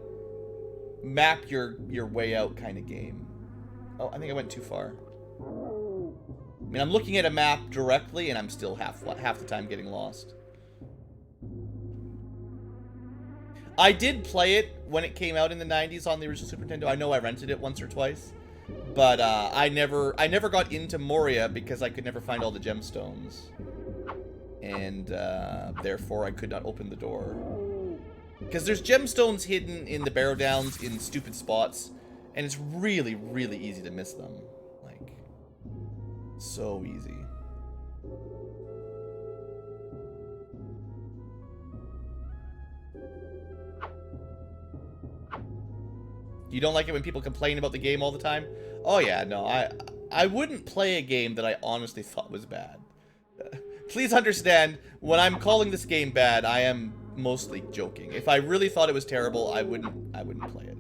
map your way out kind of game. Oh, I think I went too far. I mean, I'm looking at a map directly, and I'm still half the time getting lost. I did play it when it came out in the 90s on the original Super Nintendo. I know I rented it once or twice, but I never got into Moria because I could never find all the gemstones, and therefore I could not open the door. Because there's gemstones hidden in the Barrow Downs in stupid spots, and it's really, really easy to miss them. Like, so easy. You don't like it when people complain about the game all the time? Oh yeah, no, I wouldn't play a game that I honestly thought was bad. Please understand, when I'm calling this game bad, I am mostly joking. If I really thought it was terrible, I wouldn't play it.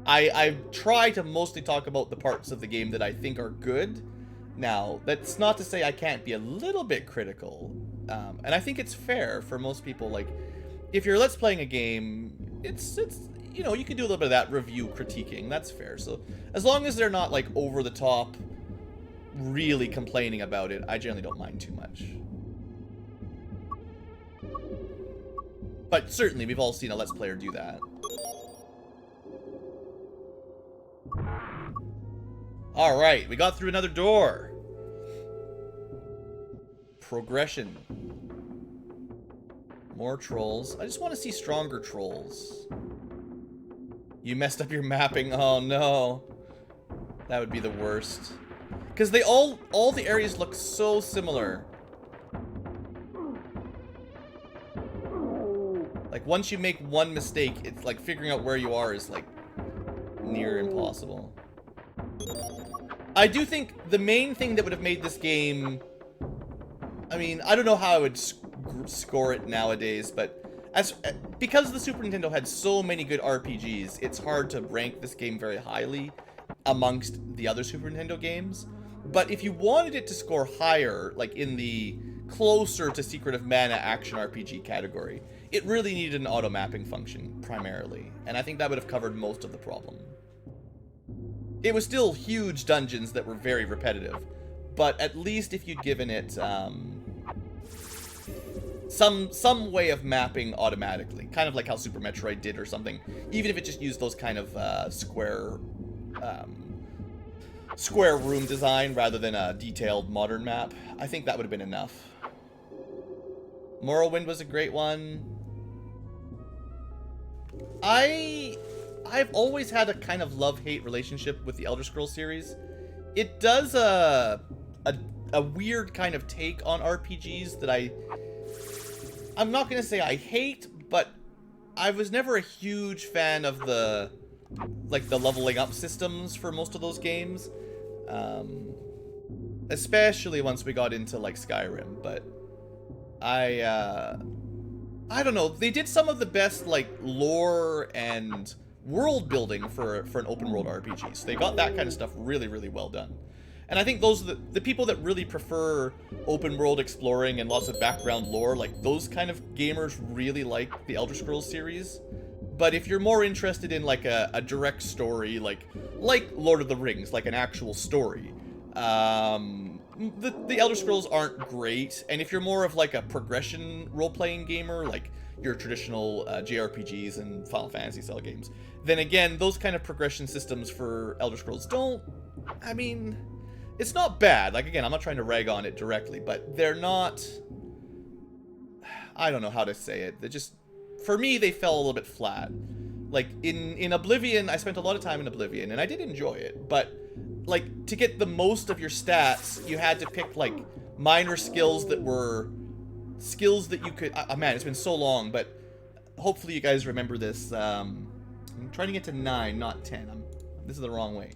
I try to mostly talk about the parts of the game that I think are good. Now, that's not to say I can't be a little bit critical. And I think it's fair for most people. Like, if you're Let's Playing a game, it's you know, you can do a little bit of that review critiquing. That's fair. So as long as they're not like over the top, really complaining about it, I generally don't mind too much. But certainly, we've all seen a Let's Player do that. Alright, we got through another door. Progression. More trolls. I just want to see stronger trolls. You messed up your mapping. Oh no. That would be the worst. Because they all the areas look so similar. Like, once you make one mistake, it's like figuring out where you are is like near impossible. I do think the main thing that would have made this game, I mean, I don't know how I would score it nowadays, but because the Super Nintendo had so many good RPGs, it's hard to rank this game very highly amongst the other Super Nintendo games. But if you wanted it to score higher, like in the closer to Secret of Mana action RPG category, it really needed an auto-mapping function, primarily. And I think that would have covered most of the problem. It was still huge dungeons that were very repetitive, but at least if you'd given it some way of mapping automatically, kind of like how Super Metroid did or something, even if it just used those kind of square room design rather than a detailed modern map, I think that would have been enough. Morrowind was a great one. I've always had a kind of love-hate relationship with the Elder Scrolls series. It does a weird kind of take on RPGs that I'm not gonna say I hate, but I was never a huge fan of the leveling up systems for most of those games. Especially once we got into like Skyrim, but I don't know, they did some of the best like lore and world building for an open world RPG. So they got that kind of stuff really, really well done. And I think those are the people that really prefer open world exploring and lots of background lore, like those kind of gamers really like the Elder Scrolls series. But if you're more interested in like a direct story, like Lord of the Rings, like an actual story, the Elder Scrolls aren't great. And if you're more of like a progression role-playing gamer, like your traditional JRPGs and Final Fantasy style games, then again, those kind of progression systems for Elder Scrolls don't, I mean, it's not bad. Like, again, I'm not trying to rag on it directly, but they're not, I don't know how to say it. They just, for me, they fell a little bit flat. Like, in Oblivion, I spent a lot of time in Oblivion, and I did enjoy it, but, like, to get the most of your stats, you had to pick, like, minor skills that were skills that you could, man, it's been so long, but hopefully you guys remember this. I'm trying to get to 9, not 10. This is the wrong way.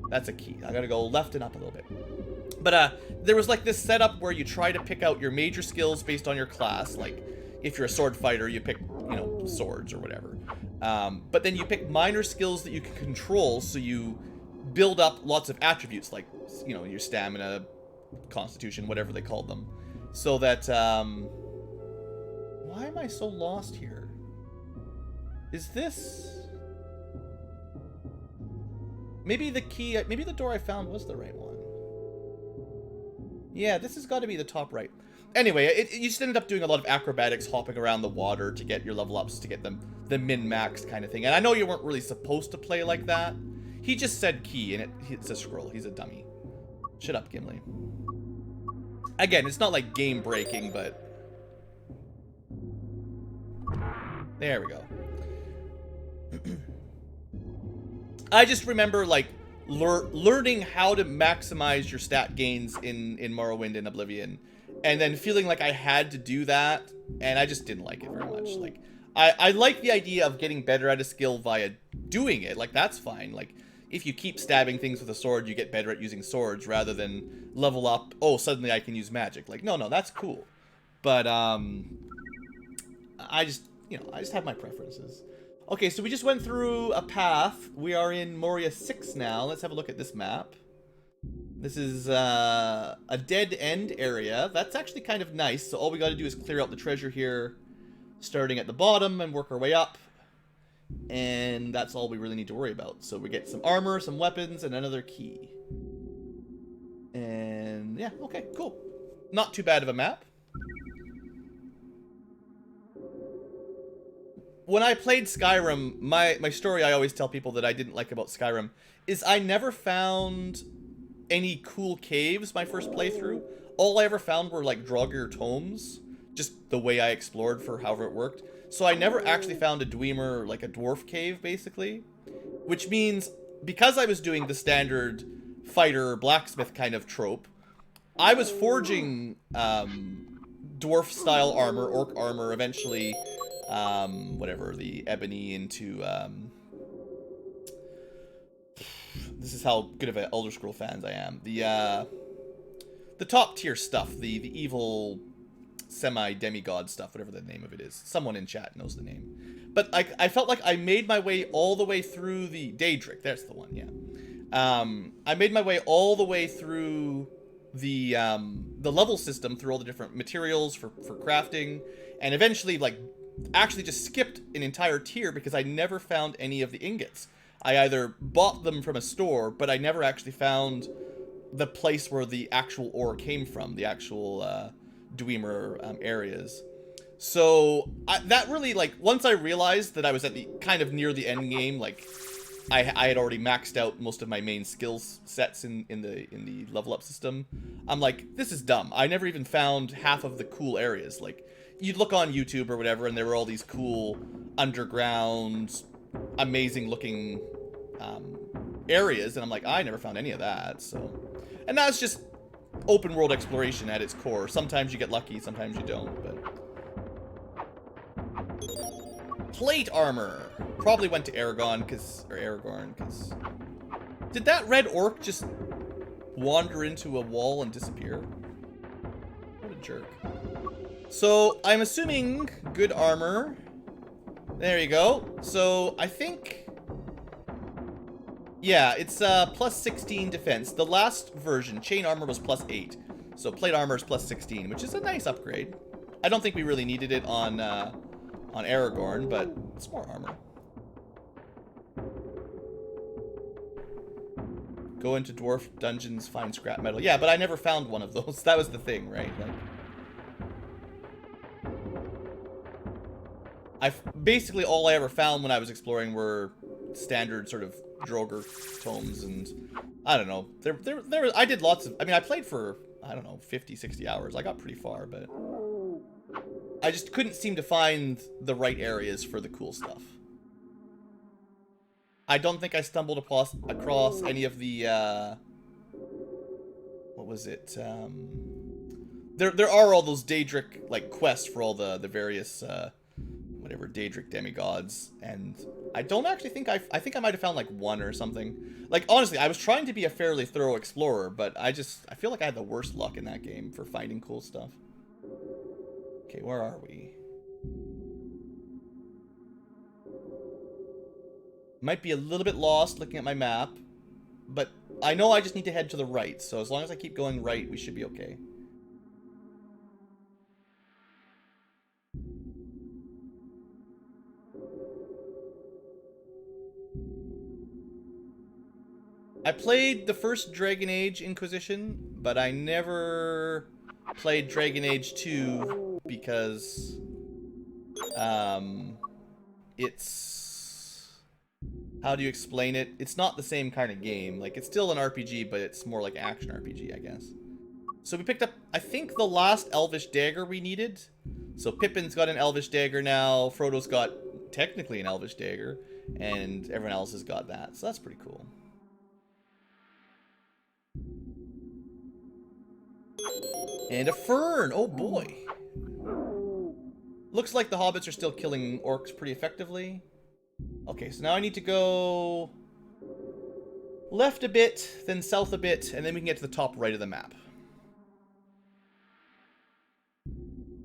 That's a key. I gotta go left and up a little bit. But there was like this setup where you try to pick out your major skills based on your class. Like, if you're a sword fighter, you pick, you know, swords or whatever. But then you pick minor skills that you can control, so you build up lots of attributes, like, you know, your stamina, constitution, whatever they called them. So that, why am I so lost here? Is this... Maybe the key, maybe the door I found was the right one. Yeah, this has got to be the top right. Anyway, you just ended up doing a lot of acrobatics, hopping around the water to get your level ups, to get them the min-max kind of thing. And I know you weren't really supposed to play like that. He just said key, and it's a scroll. He's a dummy. Shut up, Gimli. Again, it's not like game-breaking, but... There we go. I just remember, like, learning how to maximize your stat gains in Morrowind and Oblivion, and then feeling like I had to do that, and I just didn't like it very much. Like, I like the idea of getting better at a skill via doing it. Like, that's fine. Like, if you keep stabbing things with a sword, you get better at using swords, rather than level up, oh, suddenly I can use magic. Like, no, that's cool. But, I just, you know, I just have my preferences. Okay, so we just went through a path. We are in Moria 6 now. Let's have a look at this map. This is a dead-end area. That's actually kind of nice. So all we got to do is clear out the treasure here, starting at the bottom, and work our way up. And that's all we really need to worry about. So we get some armor, some weapons, and another key. And yeah, okay, cool. Not too bad of a map. When I played Skyrim, my story I always tell people that I didn't like about Skyrim is I never found any cool caves my first playthrough. All I ever found were like Draugr tomes, just the way I explored for however it worked. So I never actually found a Dwemer, like a dwarf cave, basically. Which means, because I was doing the standard fighter blacksmith kind of trope, I was forging dwarf-style armor, orc armor, eventually... whatever, the ebony into, this is how good of an Elder Scroll fans I am. The top tier stuff, the evil semi-demigod stuff, whatever the name of it is. Someone in chat knows the name. But I felt like I made my way all the way through the Daedric, that's the one, yeah. I made my way all the way through the level system, through all the different materials for crafting, and eventually, like, actually just skipped an entire tier because I never found any of the ingots. I either bought them from a store, but I never actually found the place where the actual ore came from, the actual Dwemer areas. So that really, like, once I realized that I was at the kind of near the end game, like I had already maxed out most of my main skills sets in the level up system, I'm like, this is dumb. I never even found half of the cool areas. Like, you'd look on YouTube or whatever, and there were all these cool underground, amazing-looking areas, and I'm like, I never found any of that, so... And that's just open-world exploration at its core. Sometimes you get lucky, sometimes you don't, but... Plate armor! Probably went to Aragorn, because... Did that red orc just wander into a wall and disappear? What a jerk. So, I'm assuming good armor. There you go. So, I think... Yeah, it's plus 16 defense. The last version, chain armor, was plus 8. So plate armor is plus 16, which is a nice upgrade. I don't think we really needed it on Aragorn, but it's more armor. Go into dwarf dungeons, find scrap metal. Yeah, but I never found one of those. That was the thing, right? Like, basically all I ever found when I was exploring were standard sort of Droger tomes, and I don't know. I did lots of. I mean, I played for, I don't know, 50, 60 hours. I got pretty far, but I just couldn't seem to find the right areas for the cool stuff. I don't think I stumbled across any of the, what was it? There are all those Daedric, like, quests for all the various, whatever, Daedric demigods, and I don't actually think I think I might have found, like, one or something. Like, honestly, I was trying to be a fairly thorough explorer, but I feel like I had the worst luck in that game for finding cool stuff. Okay, where are we? Might be a little bit lost looking at my map, but I know I just need to head to the right, so as long as I keep going right, we should be okay. I played the first Dragon Age Inquisition, but I never played Dragon Age 2 because it's, how do you explain it? It's not the same kind of game. Like, it's still an RPG, but it's more like action RPG, I guess. So we picked up, I think, the last Elvish Dagger we needed. So Pippin's got an Elvish Dagger now. Frodo's got technically an Elvish Dagger, and everyone else has got that. So that's pretty cool. And a fern! Oh boy! Looks like the hobbits are still killing orcs pretty effectively. Okay, so now I need to go left a bit, then south a bit, and then we can get to the top right of the map.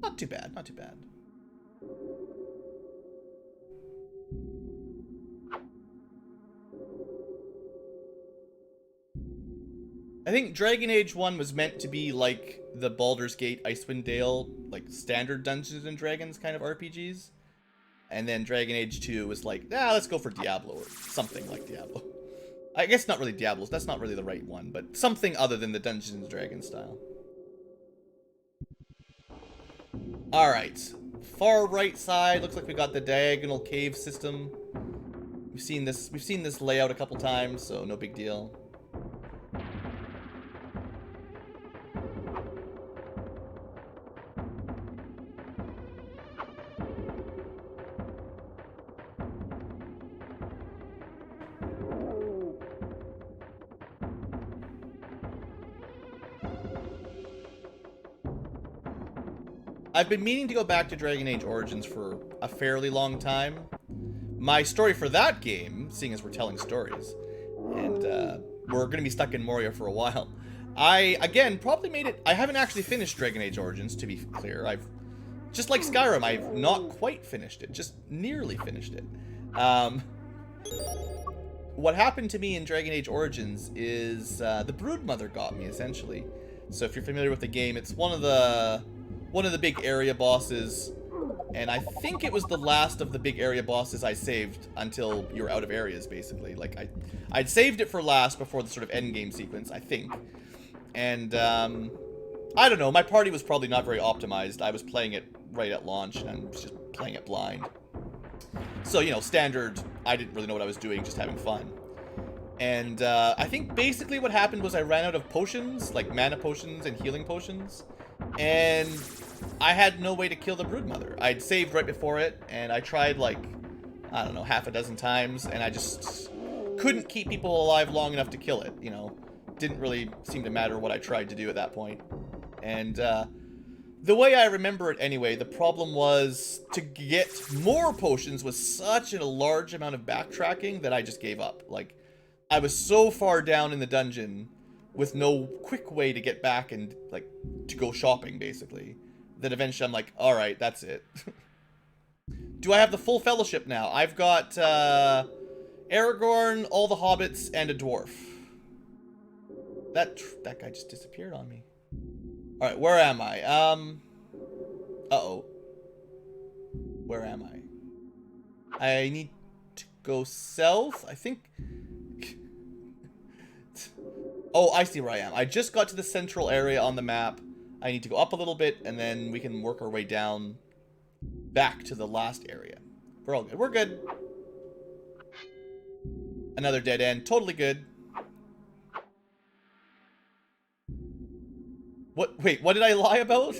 Not too bad, not too bad. I think Dragon Age 1 was meant to be like the Baldur's Gate, Icewind Dale, like standard Dungeons and Dragons kind of RPGs. And then Dragon Age 2 was like, let's go for Diablo or something like Diablo. I guess not really Diablos, that's not really the right one, but something other than the Dungeons and Dragons style. Alright, far right side, looks like we got the diagonal cave system. We've seen this layout a couple times, so no big deal. I've been meaning to go back to Dragon Age Origins for a fairly long time. My story for that game, seeing as we're telling stories, and we're going to be stuck in Moria for a while, I, again, probably made it. I haven't actually finished Dragon Age Origins, to be clear. Just like Skyrim, I've not quite finished it, just nearly finished it. What happened to me in Dragon Age Origins is the Broodmother got me, essentially. So if you're familiar with the game, it's one of the big area bosses, and I think it was the last of the big area bosses I saved until you're out of areas, basically. Like, I'd saved it for last before the sort of end game sequence, I think. And, I don't know, my party was probably not very optimized. I was playing it right at launch, and I was just playing it blind. So, you know, standard, I didn't really know what I was doing, just having fun. And, I think basically what happened was I ran out of potions, like mana potions and healing potions. And I had no way to kill the Broodmother. I'd saved right before it, and I tried, like, I don't know, half a dozen times, and I just couldn't keep people alive long enough to kill it, you know. Didn't really seem to matter what I tried to do at that point. And, the way I remember it anyway, the problem was to get more potions was such a large amount of backtracking that I just gave up. Like, I was so far down in the dungeon with no quick way to get back and, like, to go shopping, basically, that eventually I'm like, alright, that's it. Do I have the full fellowship now? I've got, Aragorn, all the hobbits, and a dwarf. That guy just disappeared on me. All right, where am I? Uh-oh. Where am I? I need to go south, I think. Oh, I see where I am. I just got to the central area on the map. I need to go up a little bit, and then we can work our way down back to the last area. We're all good. We're good. Another dead end. Totally good. What? Wait, what did I lie about?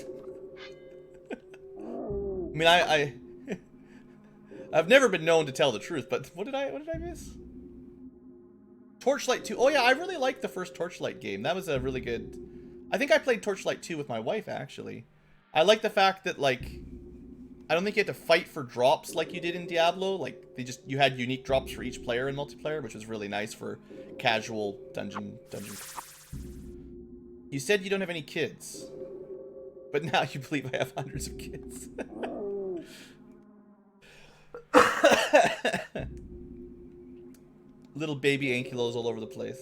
I mean, I've never been known to tell the truth, but what did I miss? Torchlight 2. Oh yeah, I really liked the first Torchlight game. That was a really good... I think I played Torchlight 2 with my wife, actually. I like the fact that, like, I don't think you had to fight for drops like you did in Diablo. Like, you had unique drops for each player in multiplayer, which was really nice for casual dungeon. You said you don't have any kids, but now you believe I have hundreds of kids. Little baby ankylos all over the place.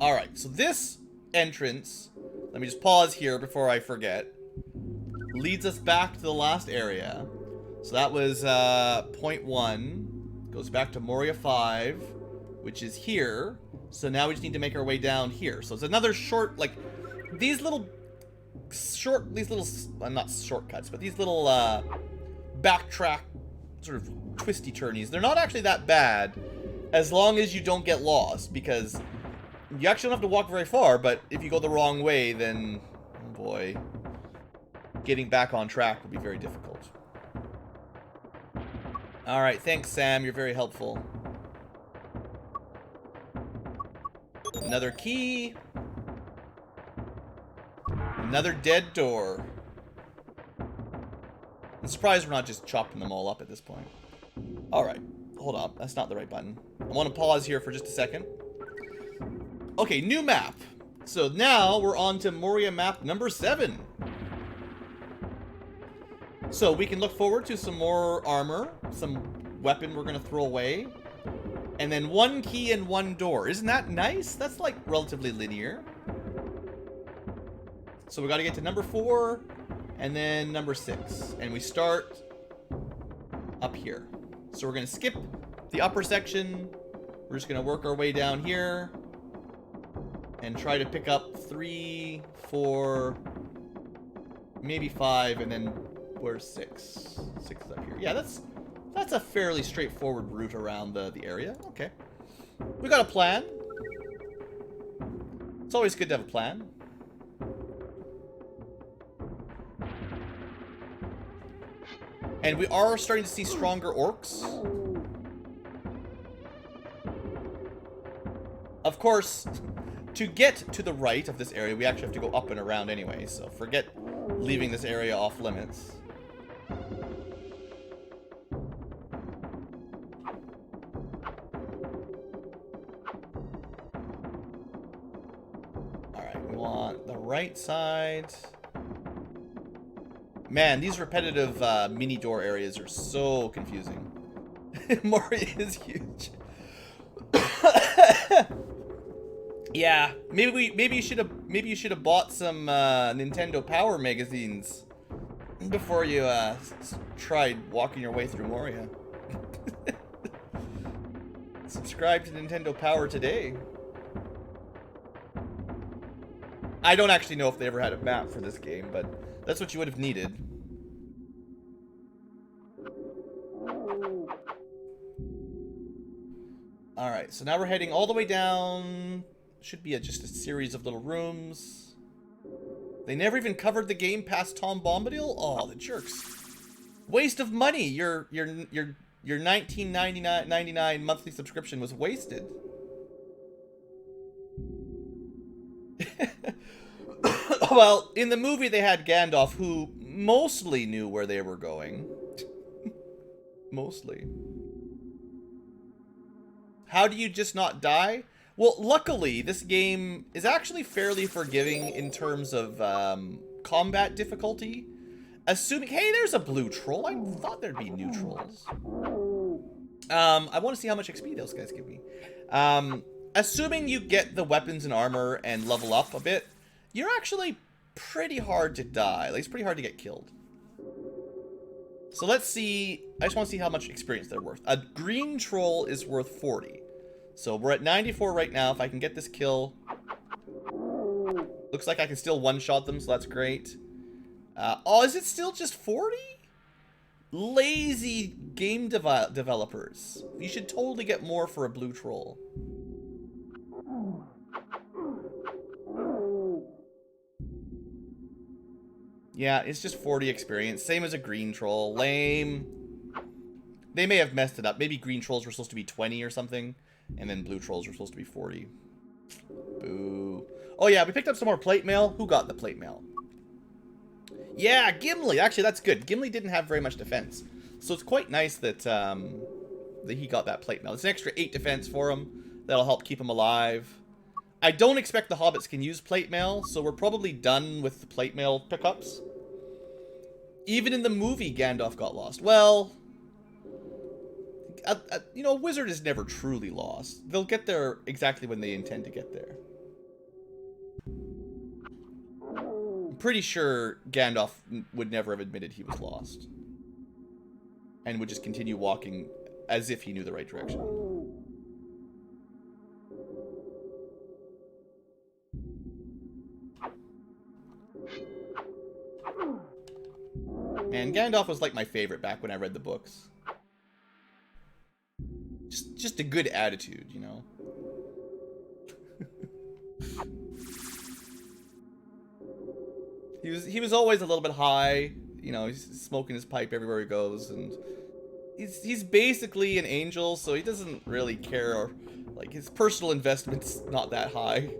Alright, so this entrance, let me just pause here before I forget, leads us back to the last area. So that was point 1. Goes back to Moria 5, which is here. So now we just need to make our way down here. So it's another short, like, these little, not shortcuts, but these little backtrack sort of twisty turnies. They're not actually that bad as long as you don't get lost, because you actually don't have to walk very far, but if you go the wrong way, then, oh boy, getting back on track would be very difficult. Alright, thanks, Sam. You're very helpful. Another key. Another dead door. I'm surprised we're not just chopping them all up at this point. Alright, hold on. That's not the right button. I want to pause here for just a second. Okay, new map. So now we're on to Moria map number 7. So we can look forward to some more armor, some weapon we're going to throw away, and then 1 key and 1 door. Isn't that nice? That's like relatively linear. So we got to get to number 4 and then number 6. And we start up here. So we're going to skip the upper section. We're just going to work our way down here and try to pick up 3, 4, maybe 5, and then where's 6? 6 is up here. Yeah, that's a fairly straightforward route around the area. Okay. We got a plan. It's always good to have a plan. And we are starting to see stronger orcs. Of course, to get to the right of this area, we actually have to go up and around anyway, so forget leaving this area off limits. Alright, we want the right side. Man, these repetitive mini door areas are so confusing. Moria is huge. Yeah, maybe you should have bought some Nintendo Power magazines before you tried walking your way through Moria. Subscribe to Nintendo Power today. I don't actually know if they ever had a map for this game, but that's what you would have needed. Alright, so now we're heading all the way down. Should be just a series of little rooms. They never even covered the game past Tom Bombadil? Oh, the jerks. Waste of money. Your $19.99 monthly subscription was wasted. Well, in the movie they had Gandalf, who mostly knew where they were going. Mostly. How do you just not die? Well, luckily, this game is actually fairly forgiving in terms of combat difficulty. Assuming... Hey, there's a blue troll. I thought there'd be new trolls. I want to see how much XP those guys give me. Assuming you get the weapons and armor and level up a bit, you're actually pretty hard to die. Like, it's pretty hard to get killed. So let's see. I just want to see how much experience they're worth. A green troll is worth 40. So we're at 94 right now. If I can get this kill. Looks like I can still one-shot them, so that's great. Oh, is it still just 40? Lazy game developers. You should totally get more for a blue troll. Yeah, it's just 40 experience. Same as a green troll. Lame. They may have messed it up. Maybe green trolls were supposed to be 20 or something. And then blue trolls were supposed to be 40. Boo. Oh yeah, we picked up some more plate mail. Who got the plate mail? Yeah, Gimli. Actually, that's good. Gimli didn't have very much defense. So it's quite nice that, that he got that plate mail. It's an extra 8 defense for him. That'll help keep him alive. I don't expect the hobbits can use plate mail, so we're probably done with the plate mail pickups. Even in the movie, Gandalf got lost. Well, you know, a wizard is never truly lost. They'll get there exactly when they intend to get there. I'm pretty sure Gandalf would never have admitted he was lost. And would just continue walking as if he knew the right direction. And Gandalf was like my favorite back when I read the books. Just a good attitude, you know. he was always a little bit high, you know, he's smoking his pipe everywhere he goes, and he's basically an angel, so he doesn't really care, like his personal investment's not that high.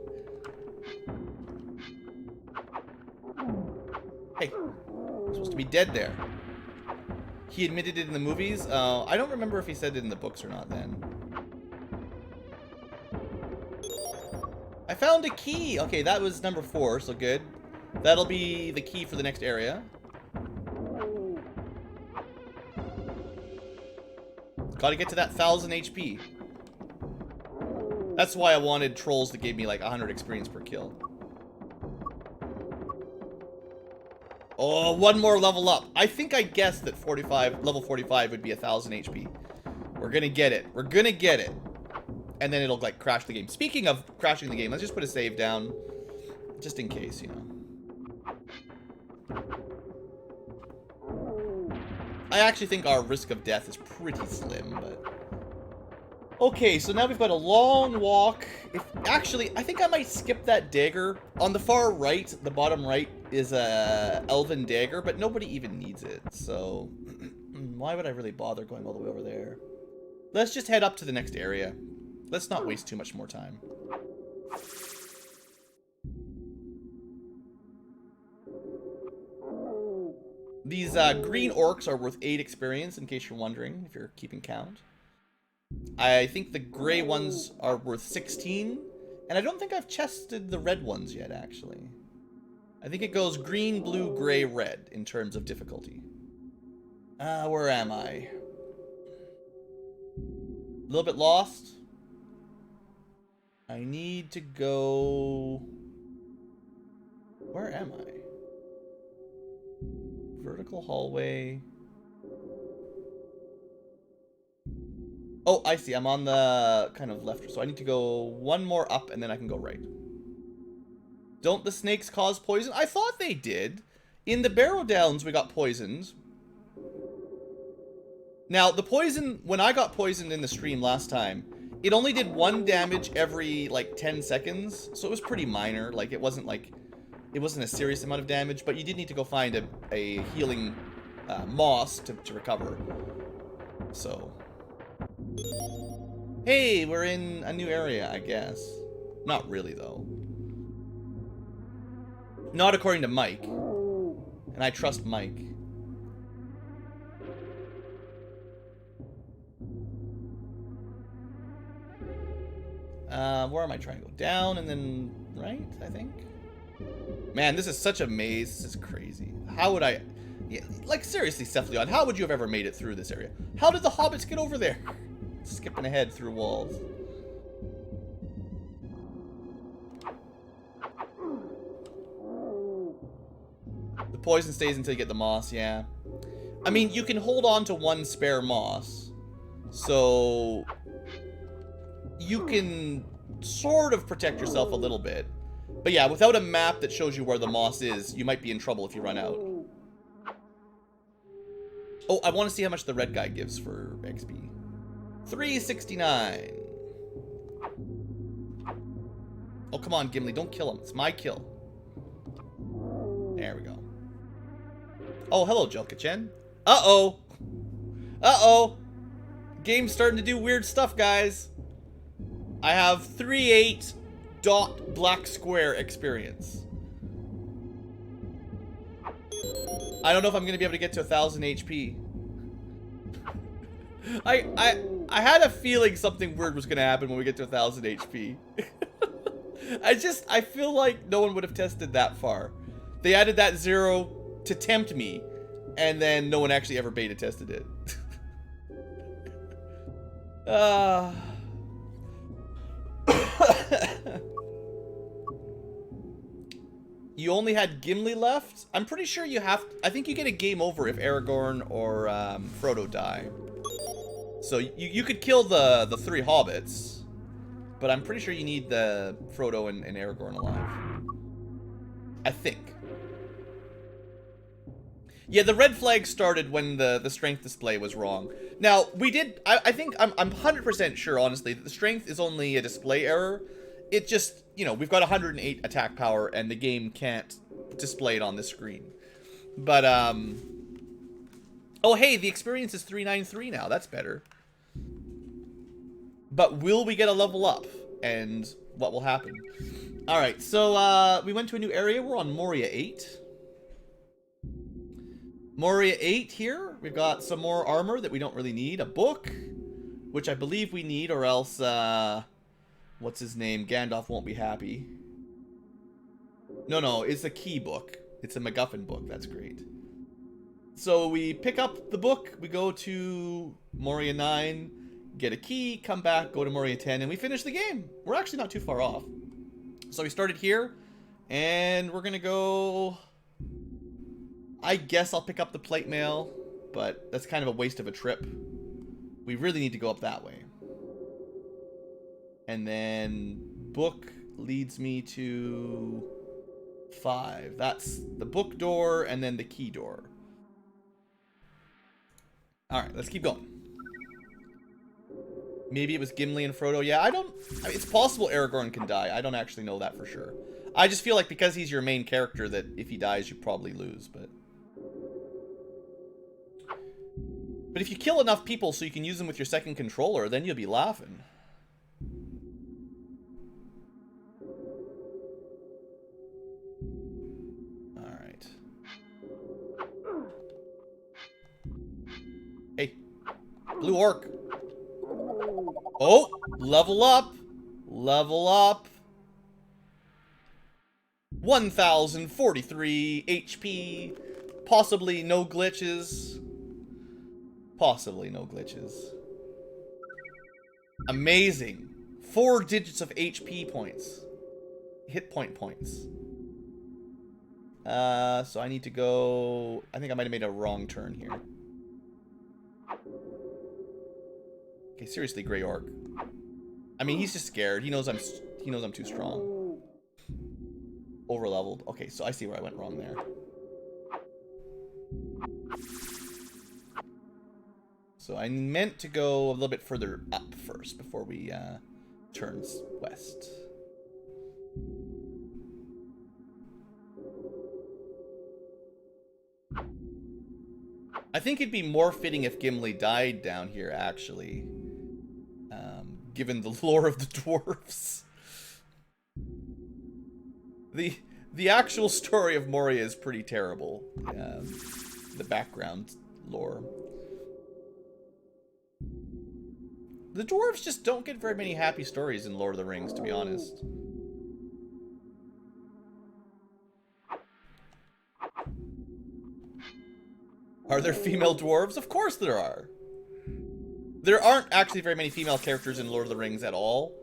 Hey, you're supposed to be dead there. He admitted it in the movies. I don't remember if he said it in the books or not then. I found a key. Okay, that was number 4, so good. That'll be the key for the next area. Gotta get to that 1000 HP. That's why I wanted trolls that gave me like 100 experience per kill. Oh, one more level up. I think I guessed that level 45 would be 1000 HP. We're gonna get it. We're gonna get it. And then it'll like crash the game. Speaking of crashing the game, let's just put a save down. Just in case, you know. I actually think our risk of death is pretty slim, but... Okay, so now we've got a long walk. Actually, I think I might skip that dagger. On the far right, the bottom right, is a elven dagger, but nobody even needs it, so... Why would I really bother going all the way over there? Let's just head up to the next area. Let's not waste too much more time. These green orcs are worth 8 experience, in case you're wondering, if you're keeping count. I think the gray ones are worth 16, and I don't think I've chested the red ones yet, actually. I think it goes green, blue, gray, red in terms of difficulty. Where am I? A little bit lost. I need to go... Where am I? Vertical hallway. Oh, I see. I'm on the kind of left. So I need to go one more up and then I can go right. Don't the snakes cause poison? I thought they did. In the Barrow Downs, we got poisoned. Now, the poison, when I got poisoned in the stream last time, it only did 1 damage every, like, 10 seconds. So it was pretty minor. Like, it wasn't, like, it wasn't a serious amount of damage. But you did need to go find a healing moss to recover. So... Hey, we're in a new area, I guess. Not really, though. Not according to Mike. And I trust Mike. Where am I trying to go? Down and then right, I think. Man, this is such a maze. This is crazy. How would I... Yeah, like, seriously, Cephalion, how would you have ever made it through this area? How did the hobbits get over there? Skipping ahead through walls. The poison stays until you get the moss, yeah. I mean, you can hold on to one spare moss. So... you can sort of protect yourself a little bit. But yeah, without a map that shows you where the moss is, you might be in trouble if you run out. Oh, I want to see how much the red guy gives for XP. 369. Oh, come on, Gimli. Don't kill him. It's my kill. There we go. Oh, hello, Jelka-chen. Uh-oh. Uh-oh. Game's starting to do weird stuff, guys. I have 3-8 dot black square experience. I don't know if I'm going to be able to get to 1,000 HP. I had a feeling something weird was going to happen when we get to 1,000 HP. I feel like no one would have tested that far. They added that 0 to tempt me, and then no one actually ever beta tested it. You only had Gimli left? I'm pretty sure you have... I think you get a game over if Aragorn or Frodo die. So you could kill the 3 hobbits, but I'm pretty sure you need the Frodo and Aragorn alive. I think. Yeah, the red flag started when the strength display was wrong. Now, we did... I think... I'm 100% sure, honestly, that the strength is only a display error. It just... You know, we've got 108 attack power, and the game can't display it on the screen. But, oh, hey, the experience is 393 now. That's better. But will we get a level up? And what will happen? Alright, so, we went to a new area. We're on Moria 8. Moria 8 here. We've got some more armor that we don't really need. A book, which I believe we need, or else, what's his name? Gandalf won't be happy. No, it's a key book. It's a MacGuffin book. That's great. So we pick up the book. We go to Moria 9, get a key, come back, go to Moria 10, and we finish the game. We're actually not too far off. So we started here, and we're going to go... I guess I'll pick up the plate mail, but that's kind of a waste of a trip. We really need to go up that way. And then book leads me to 5. That's the book door and then the key door. Alright, let's keep going. Maybe it was Gimli and Frodo. Yeah, I mean, it's possible Aragorn can die. I don't actually know that for sure. I just feel like because he's your main character that if he dies, you probably lose, but if you kill enough people so you can use them with your second controller, then you'll be laughing. Alright. Hey. Blue Orc. Oh! Level up! Level up! 1,043 HP. Possibly no glitches. Possibly no glitches. Amazing. 4 digits of HP points. Hit point points. So I need to go... I think I might have made a wrong turn here. Okay, seriously, Grey Orc. I mean, he's just scared. He knows I'm too strong. Over-leveled. Okay, so I see where I went wrong there. So I meant to go a little bit further up first before we turn west. I think it'd be more fitting if Gimli died down here, actually. Given the lore of the dwarves. The actual story of Moria is pretty terrible. The background lore. The dwarves just don't get very many happy stories in Lord of the Rings, to be honest. Are there female dwarves? Of course there are. There aren't actually very many female characters in Lord of the Rings at all.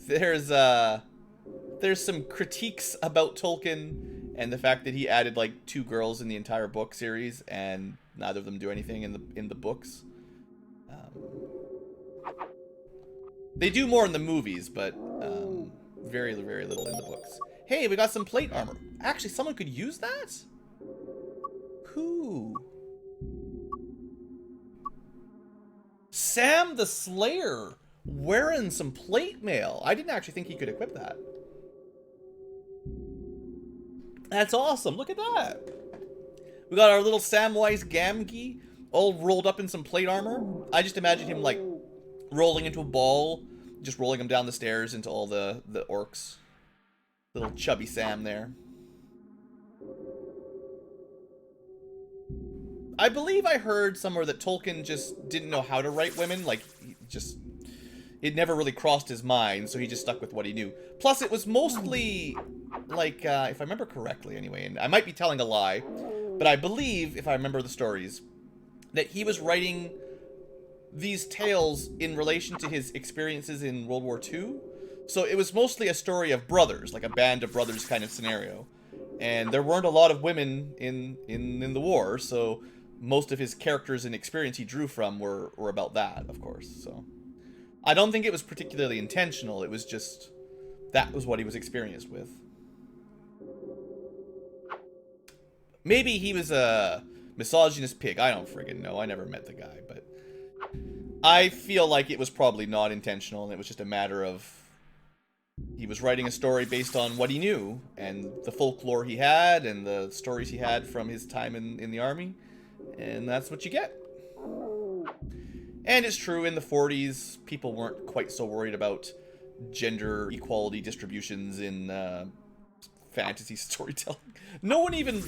There's some critiques about Tolkien and the fact that he added like 2 girls in the entire book series, and neither of them do anything in the books. They do more in the movies, but very, very little in the books. Hey, we got some plate armor. Actually, someone could use that? Who? Sam the Slayer wearing some plate mail. I didn't actually think he could equip that. That's awesome. Look at that. We got our little Samwise Gamgee all rolled up in some plate armor. I just imagine him like rolling into a ball, just rolling him down the stairs into all the orcs. Little chubby Sam there. I believe I heard somewhere that Tolkien just didn't know how to write women. Like, it never really crossed his mind, so he just stuck with what he knew. Plus, it was mostly, like, if I remember correctly anyway, and I might be telling a lie, but I believe, if I remember the stories, that he was writing these tales in relation to his experiences in World War II. So it was mostly a story of brothers, like a band of brothers kind of scenario. And there weren't a lot of women in the war, so most of his characters and experience he drew from were about that, of course. So I don't think it was particularly intentional. It was just that was what he was experienced with. Maybe he was a misogynist pig. I don't friggin' know. I never met the guy, but I feel like it was probably not intentional, and it was just a matter of he was writing a story based on what he knew and the folklore he had and the stories he had from his time in the army. And that's what you get. And it's true, in the 40s, people weren't quite so worried about gender equality distributions in fantasy storytelling. No one even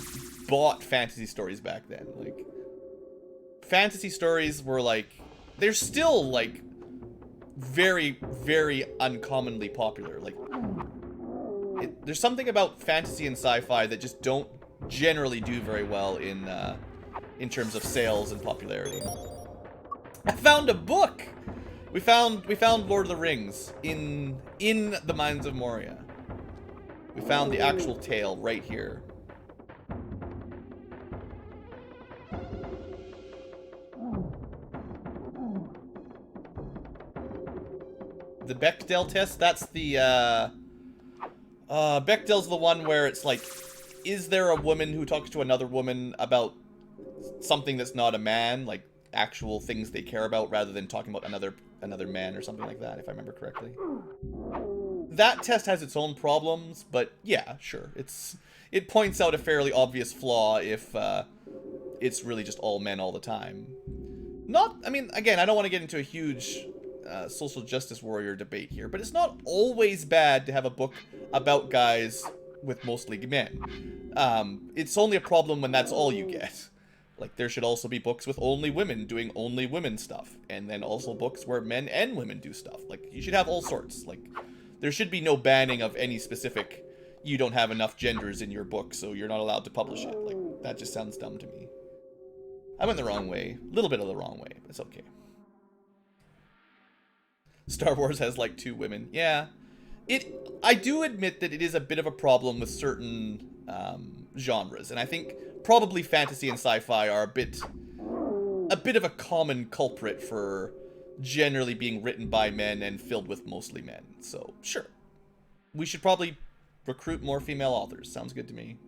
bought fantasy stories back then. Like, fantasy stories were like, they're still like very, very uncommonly popular. Like, there's something about fantasy and sci-fi that just don't generally do very well in terms of sales and popularity. I found a book. We found Lord of the Rings in the Mines of Moria. We found the actual tale right here. The Bechdel test, that's the Bechdel's the one where it's like, is there a woman who talks to another woman about something that's not a man, like actual things they care about, rather than talking about another man or something like that, if I remember correctly. That test has its own problems, but yeah, sure. It points out a fairly obvious flaw if it's really just all men all the time. I mean, again, I don't want to get into a huge social justice warrior debate here, but it's not always bad to have a book about guys with mostly men. It's only a problem when that's all you get. Like, there should also be books with only women doing only women stuff, and then also books where men and women do stuff. Like, you should have all sorts. Like, there should be no banning of any specific, you don't have enough genders in your book, so you're not allowed to publish it. Like, that just sounds dumb to me. I went the wrong way. A little bit of the wrong way, but it's okay. Star Wars has, like, 2 women. Yeah. I do admit that it is a bit of a problem with certain genres, and I think probably fantasy and sci-fi are a bit of a common culprit for generally being written by men and filled with mostly men. So, sure. We should probably recruit more female authors. Sounds good to me.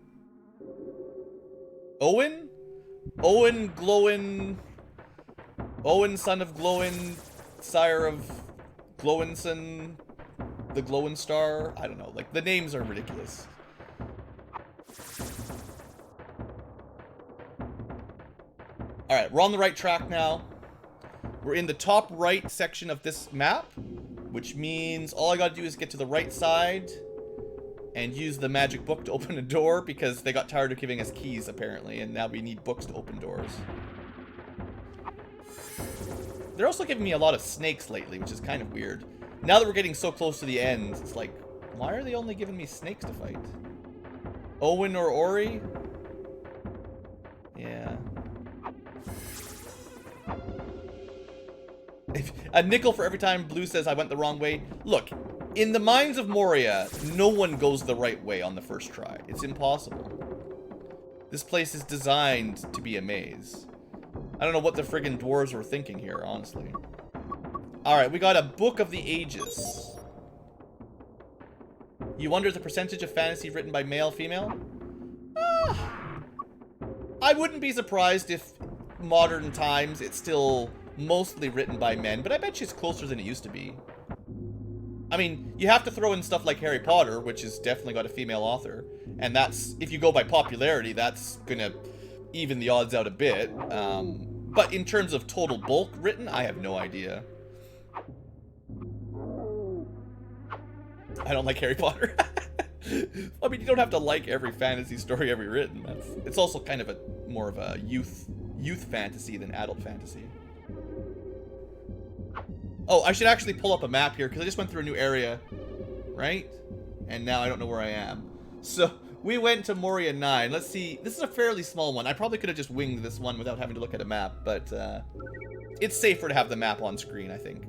Owen? Owen Glowin... Owen, son of Glowin, sire of Glowinson, the Glowin Star? I don't know. Like, the names are ridiculous. Alright, we're on the right track now. We're in the top right section of this map, which means all I gotta do is get to the right side and use the magic book to open a door, because they got tired of giving us keys, apparently, and now we need books to open doors. They're also giving me a lot of snakes lately, which is kind of weird. Now that we're getting so close to the end, it's like, why are they only giving me snakes to fight? Owen or Ori? Yeah. A nickel for every time Blue says I went the wrong way. Look, in the mines of Moria, no one goes the right way on the first try. It's impossible. This place is designed to be a maze. I don't know what the friggin' dwarves were thinking here, honestly. Alright, we got a Book of the Ages. You wonder the percentage of fantasy written by male, female? I wouldn't be surprised if modern times it's still mostly written by men, but I bet you it's closer than it used to be. I mean, you have to throw in stuff like Harry Potter, which has definitely got a female author, and that's, if you go by popularity, that's gonna even the odds out a bit. But in terms of total bulk written, I have no idea. I don't like Harry Potter. I mean, you don't have to like every fantasy story ever written. It's also kind of a more of a youth fantasy than adult fantasy. Oh, I should actually pull up a map here because I just went through a new area, right? And now I don't know where I am. So we went to Moria 9. Let's see. This is a fairly small one. I probably could have just winged this one without having to look at a map, but it's safer to have the map on screen, I think.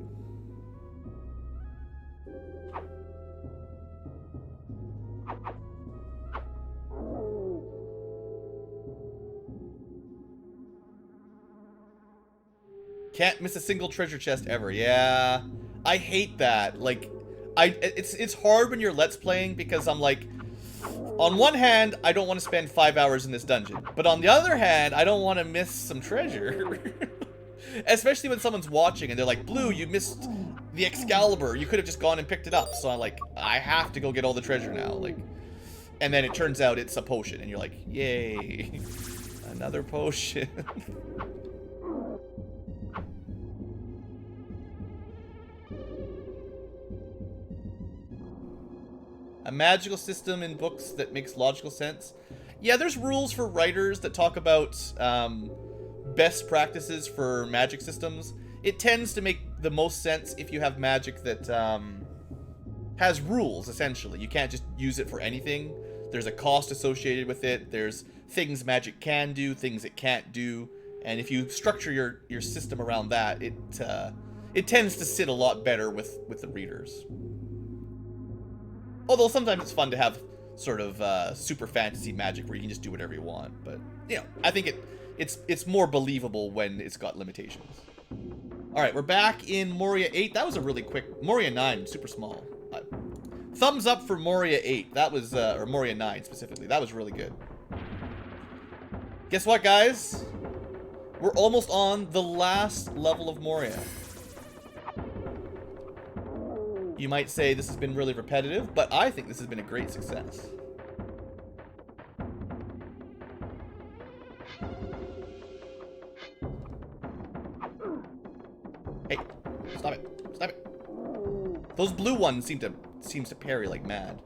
Can't miss a single treasure chest ever. Yeah, I hate that. Like, it's hard when you're Let's Playing because I'm like, on one hand, I don't want to spend 5 hours in this dungeon, but on the other hand, I don't want to miss some treasure. Especially when someone's watching and they're like, Blue, you missed the Excalibur. You could have just gone and picked it up. So I'm like, I have to go get all the treasure now. Like, and then it turns out it's a potion, and you're like, yay, another potion. A magical system in books that makes logical sense. Yeah, there's rules for writers that talk about best practices for magic systems. It tends to make the most sense if you have magic that has rules, essentially. You can't just use it for anything. There's a cost associated with it. There's things magic can do, things it can't do. And if you structure your system around that, it tends to sit a lot better with the readers. Although sometimes it's fun to have sort of super fantasy magic where you can just do whatever you want. But, you know, I think it's more believable when it's got limitations. Alright, we're back in Moria 8. That was a really quick... Moria 9, super small. Thumbs up for Moria 8. That was... or Moria 9, specifically. That was really good. Guess what, guys? We're almost on the last level of Moria. You might say this has been really repetitive, but I think this has been a great success. Hey, stop it. Stop it. Those blue ones seems to parry like mad.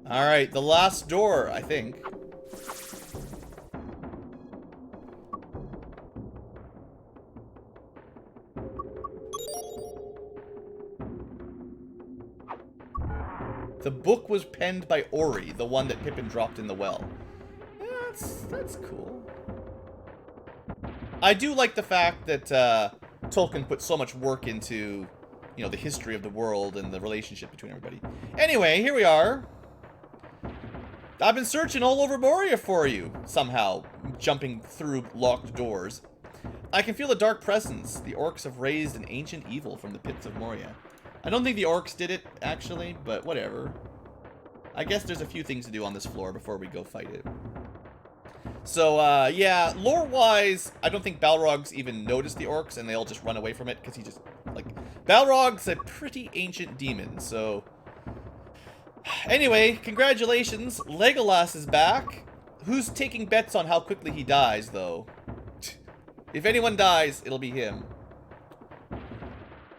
Alright, the last door, I think. The book was penned by Ori, the one that Pippin dropped in the well. Yeah, that's cool. I do like the fact that Tolkien put so much work into, you know, the history of the world and the relationship between everybody. Anyway, here we are. I've been searching all over Moria for you, somehow, jumping through locked doors. I can feel a dark presence. The orcs have raised an ancient evil from the pits of Moria. I don't think the orcs did it, actually, but whatever. I guess there's a few things to do on this floor before we go fight it. So, yeah, lore-wise, I don't think Balrog's even noticed the orcs, and they all just run away from it, because he just, like... Balrog's a pretty ancient demon, so... Anyway, congratulations, Legolas is back. Who's taking bets on how quickly he dies, though? If anyone dies, it'll be him.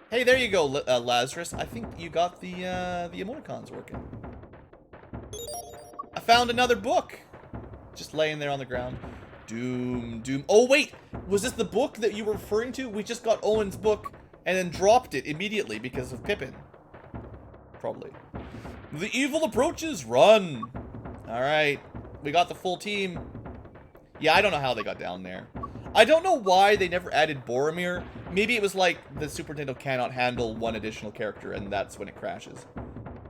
Hey, there you go, Lazarus. I think you got the emoticons working. I found another book. Just laying there on the ground. Doom. Oh, wait. Was this the book that you were referring to? We just got Owen's book and then dropped it immediately because of Pippin. Probably. The evil approaches. Run. All right. We got the full team. Yeah, I don't know how they got down there. I don't know why they never added Boromir. Maybe it was like the Super Nintendo cannot handle one additional character and that's when it crashes.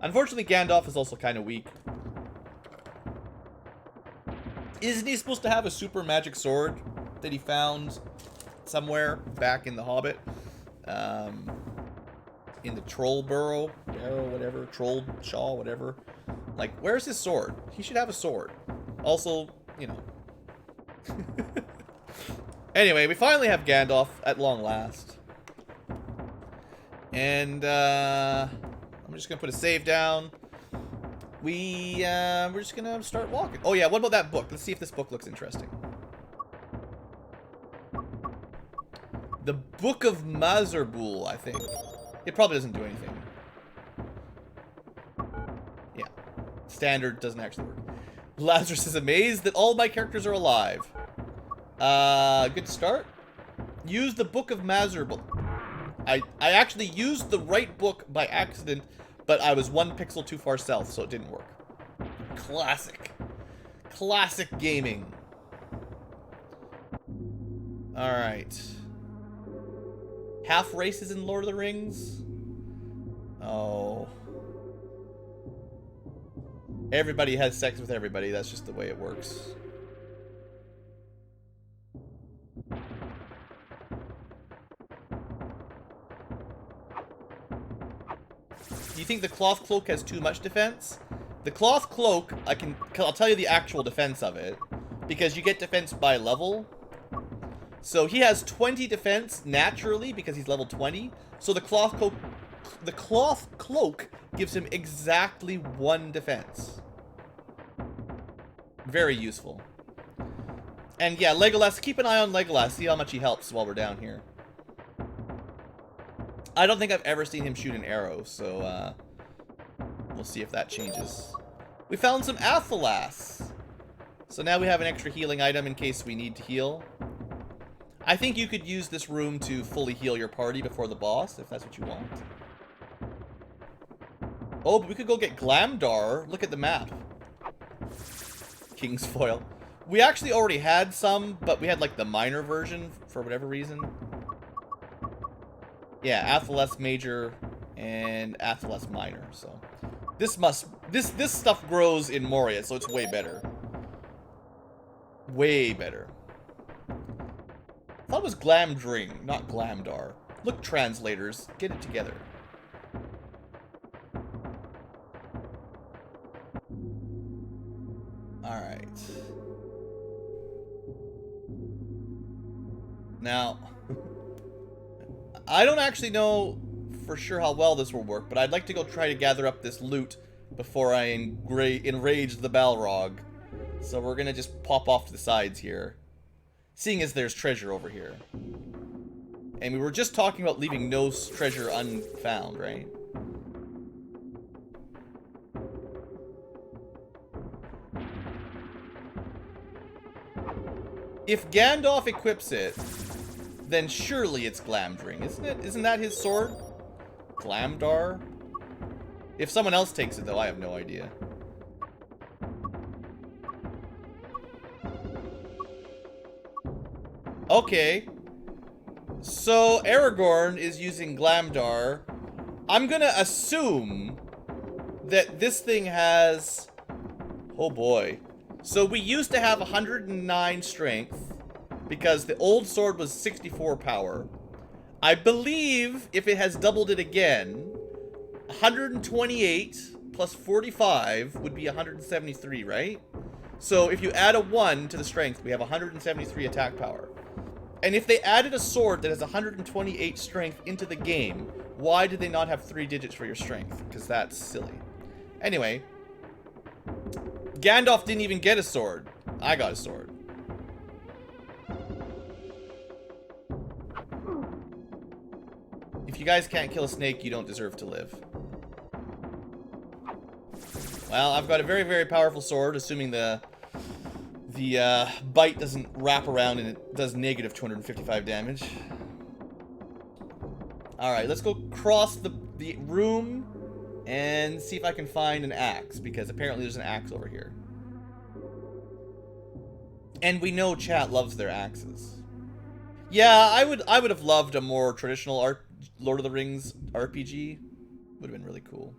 Unfortunately, Gandalf is also kind of weak. Isn't he supposed to have a super magic sword that he found somewhere back in The Hobbit? In the Troll Burrow, whatever, Troll Shaw, whatever. Like, where's his sword? He should have a sword. Also, you know. Anyway, we finally have Gandalf at long last. And, I'm just gonna put a save down. We're just gonna start walking. Oh yeah, what about that book? Let's see if this book looks interesting. The Book of Mazarbul, I think. It probably doesn't do anything. Yeah. Standard doesn't actually work. Lazarus is amazed that all my characters are alive. Good start. Use the Book of Mazarbul. I actually used the right book by accident, but I was 1 pixel too far south, so it didn't work. Classic. Classic gaming. Alright. Half races in Lord of the Rings? Oh. Everybody has sex with everybody. That's just the way it works. Do you think the cloth cloak has too much defense? The cloth cloak, I'll tell you the actual defense of it, because you get defense by level. So he has 20 defense naturally because he's level 20. So the cloth cloak gives him exactly 1 defense. Very useful. And yeah, Legolas, keep an eye on Legolas, see how much he helps while we're down here. I don't think I've ever seen him shoot an arrow, so we'll see if that changes. We found some Athelas. So now we have an extra healing item in case we need to heal. I think you could use this room to fully heal your party before the boss, if that's what you want. Oh, but we could go get Glamdar. Look at the map. King's Foil. We actually already had some, but we had like the minor version for whatever reason. Yeah, Athelas Major and Athelas Minor, so. This stuff grows in Moria, so it's way better. Way better. I thought it was Glamdring, not Glamdar. Look, translators, get it together. Alright. Now, I don't actually know for sure how well this will work, but I'd like to go try to gather up this loot before I enrage the Balrog. So we're gonna just pop off to the sides here. Seeing as there's treasure over here. And we were just talking about leaving no treasure unfound, right? If Gandalf equips it, then surely it's Glamdring, isn't it? Isn't that his sword? Glamdar? If someone else takes it, though, I have no idea. Okay. So, Aragorn is using Glamdar. I'm gonna assume that this thing has... Oh boy. So we used to have 109 strength, because the old sword was 64 power. I believe if it has doubled it again, 128 plus 45 would be 173, right? So if you add a 1 to the strength, we have 173 attack power. And if they added a sword that has 128 strength into the game, why did they not have 3 digits for your strength? Because that's silly. Anyway, Gandalf didn't even get a sword. I got a sword. If you guys can't kill a snake, you don't deserve to live. Well, I've got a very, very powerful sword, assuming the the bite doesn't wrap around and it does negative 255 damage. Alright, let's go cross the room and see if I can find an axe, because apparently there's an axe over here. And we know chat loves their axes. Yeah, I would have loved a more traditional Lord of the Rings RPG. Would have been really cool.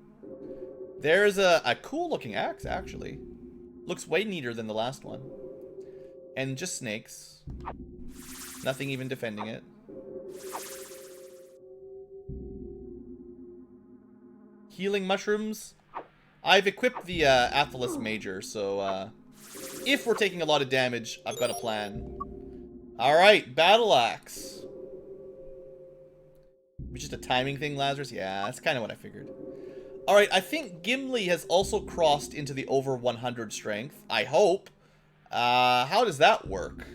There's a cool looking axe, actually. Looks way neater than the last one. And just snakes. Nothing even defending it. Healing mushrooms. I've equipped the Athelas Major, so if we're taking a lot of damage, I've got a plan. Alright, Battle Axe. Just a timing thing, Lazarus? Yeah, that's kind of what I figured. Alright, I think Gimli has also crossed into the over 100 strength. I hope. How does that work?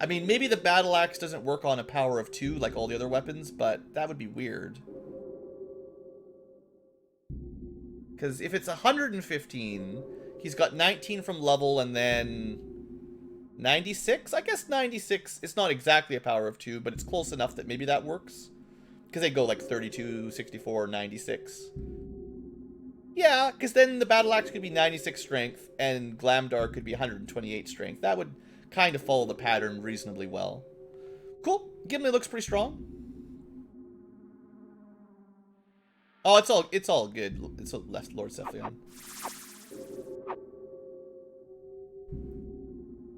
I mean, maybe the Battle Axe doesn't work on a power of 2 like all the other weapons, but that would be weird. Because if it's 115, he's got 19 from level and then 96? I guess 96, it's not exactly a power of 2, but it's close enough that maybe that works. Because they go like 32, 64, 96. Yeah, because then the Battle Axe could be 96 strength and Glamdar could be 128 strength. That would kind of follow the pattern reasonably well. Cool. Gimli looks pretty strong. Oh, it's all good. It's left Lord Cephion.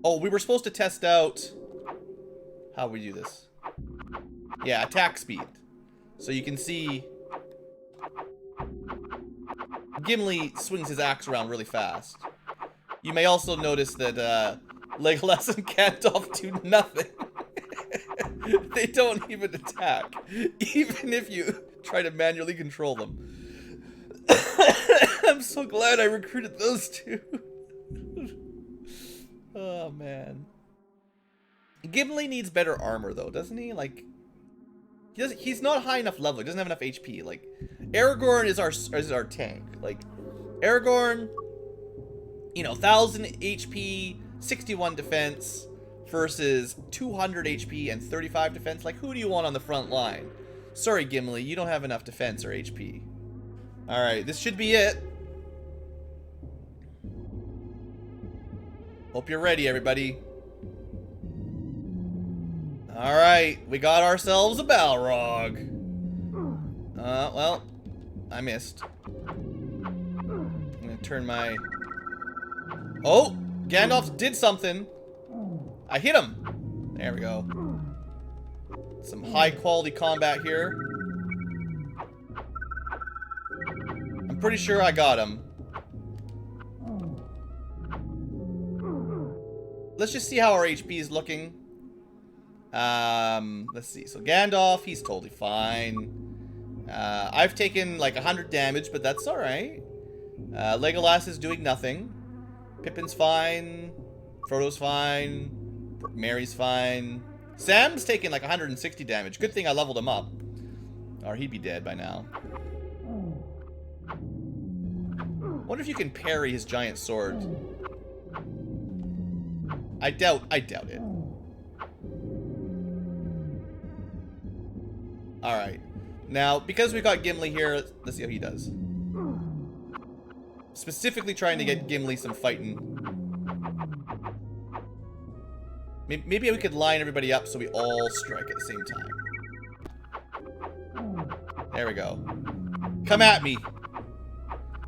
Oh, we were supposed to test out how we do this. Yeah, attack speed. So you can see Gimli swings his axe around really fast. You may also notice that Legolas and Gandalf do nothing. They don't even attack, even if you try to manually control them. I'm so glad I recruited those two. Oh, man. Gimli needs better armor, though, doesn't he? Like, he's not high enough level. He doesn't have enough HP. Like, Aragorn is our tank. Like, Aragorn, you know, 1000 HP, 61 defense versus 200 HP and 35 defense. Like, who do you want on the front line? Sorry, Gimli, you don't have enough defense or HP. Alright, this should be it. Hope you're ready, everybody. Alright, we got ourselves a Balrog. Well, I missed. I'm gonna turn my... Oh! Gandalf did something. I hit him. There we go. Some high quality combat here. I'm pretty sure I got him. Let's just see how our HP is looking. Let's see. So Gandalf, he's totally fine. I've taken like 100 damage, but that's alright. Legolas is doing nothing. Pippin's fine. Frodo's fine. Merry's fine. Sam's taking like 160 damage. Good thing I leveled him up. Or he'd be dead by now. Wonder if you can parry his giant sword. I doubt it. Alright. Now, because we got Gimli here, let's see how he does. Specifically trying to get Gimli some fighting. Maybe we could line everybody up so we all strike at the same time. There we go. Come at me.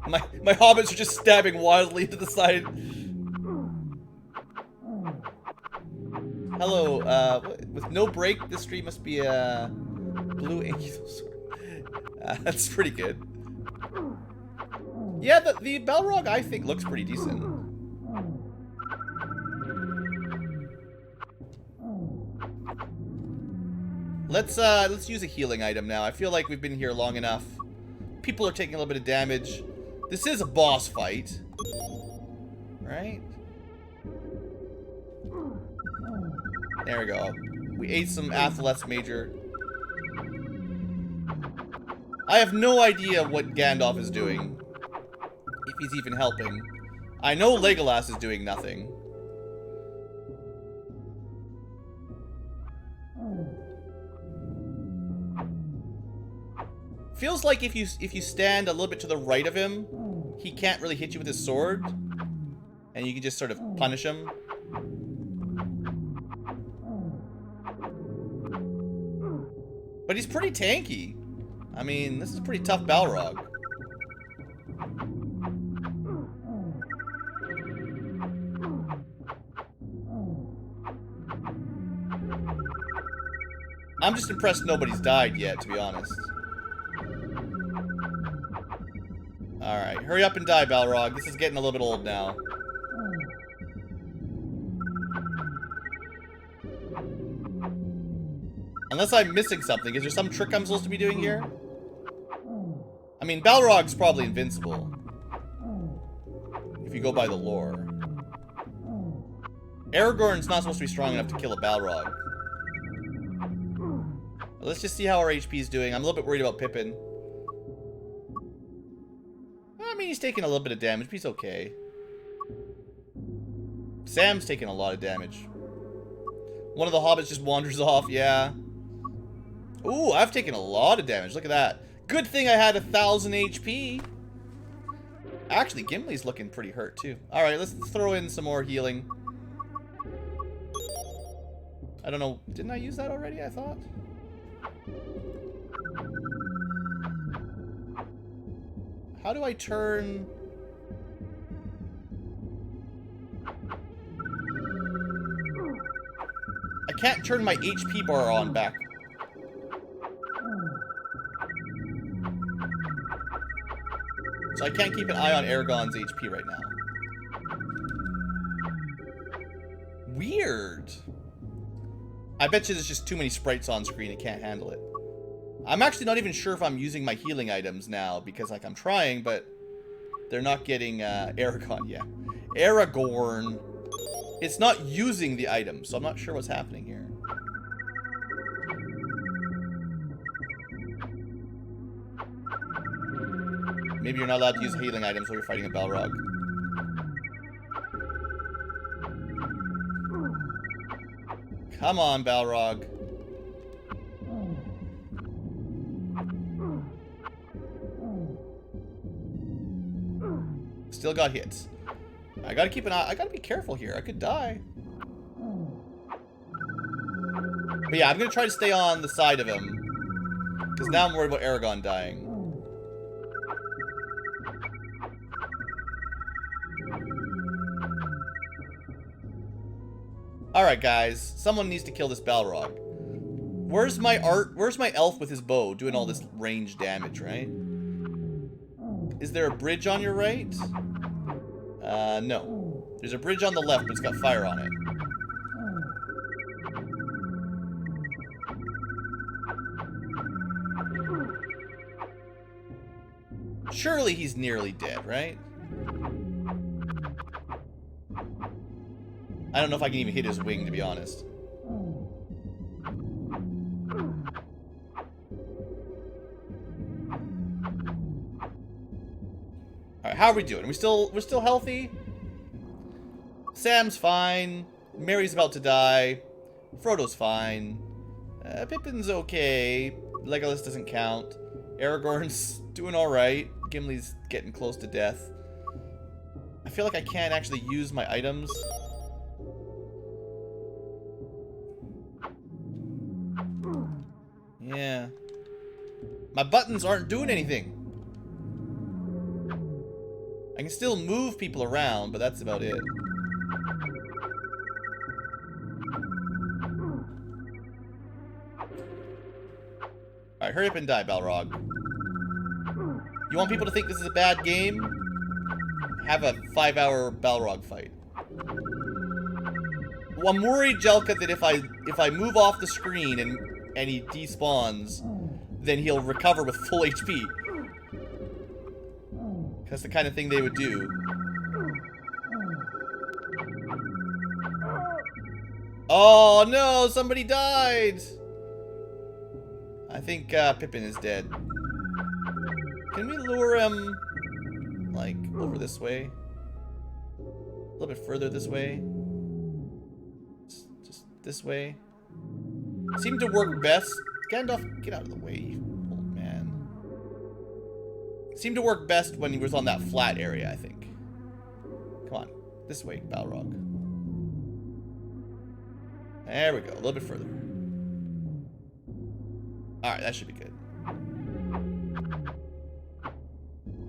My hobbits are just stabbing wildly to the side. Hello, with no break, this stream must be a BlueAnkylo sword. That's pretty good. Yeah, the Balrog, I think, looks pretty decent. Let's use a healing item now. I feel like we've been here long enough. People are taking a little bit of damage. This is a boss fight. Right? There we go. We ate some Athelas Major. I have no idea what Gandalf is doing. If he's even helping. I know Legolas is doing nothing. Feels like if you stand a little bit to the right of him, he can't really hit you with his sword, and you can just sort of punish him. But he's pretty tanky. I mean, this is a pretty tough Balrog. I'm just impressed nobody's died yet, to be honest. Alright, hurry up and die, Balrog. This is getting a little bit old now. Unless I'm missing something. Is there some trick I'm supposed to be doing here? I mean, Balrog's probably invincible. If you go by the lore. Aragorn's not supposed to be strong enough to kill a Balrog. Let's just see how our HP's doing. I'm a little bit worried about Pippin. I mean, he's taking a little bit of damage, but he's okay. Sam's taking a lot of damage. One of the hobbits just wanders off, yeah. Ooh, I've taken a lot of damage. Look at that. Good thing I had 1,000 HP. Actually, Gimli's looking pretty hurt, too. Alright, let's throw in some more healing. I don't know. Didn't I use that already, I thought? How do I turn... I can't turn my HP bar on back. So I can't keep an eye on Aragorn's HP right now. Weird. I bet you there's just too many sprites on screen. It can't handle it. I'm actually not even sure if I'm using my healing items now, because, like, I'm trying, but they're not getting, Aragorn, yeah. Aragorn. It's not using the items, so I'm not sure what's happening here. Maybe you're not allowed to use healing items while you're fighting a Balrog. Come on, Balrog. Still got hits. I gotta keep an eye. I gotta be careful here. I could die. But yeah, I'm gonna try to stay on the side of him, because now I'm worried about Aragorn dying. Alright, guys. Someone needs to kill this Balrog. Where's my elf with his bow doing all this range damage, right? Is there a bridge on your right? No. There's a bridge on the left, but it's got fire on it. Surely he's nearly dead, right? I don't know if I can even hit his wing, to be honest. Alright, how are we doing? We're still healthy? Sam's fine. Merry's about to die. Frodo's fine. Pippin's okay. Legolas doesn't count. Aragorn's doing alright. Gimli's getting close to death. I feel like I can't actually use my items. Yeah. My buttons aren't doing anything. I can still move people around, but that's about it. Alright, hurry up and die, Balrog. You want people to think this is a bad game? Have a 5-hour Balrog fight. Well, I'm worried, Jelka, that if I move off the screen and he despawns, then he'll recover with full HP. That's the kind of thing they would do. Oh no, somebody died! I think Pippin is dead. Can we lure him, like, over this way? little bit further this way. Just this way. Seemed to work best. Gandalf, get out of the way, you old man. Seemed to work best when he was on that flat area, I think. Come on. This way, Balrog. There we go. A little bit further. Alright, that should be good.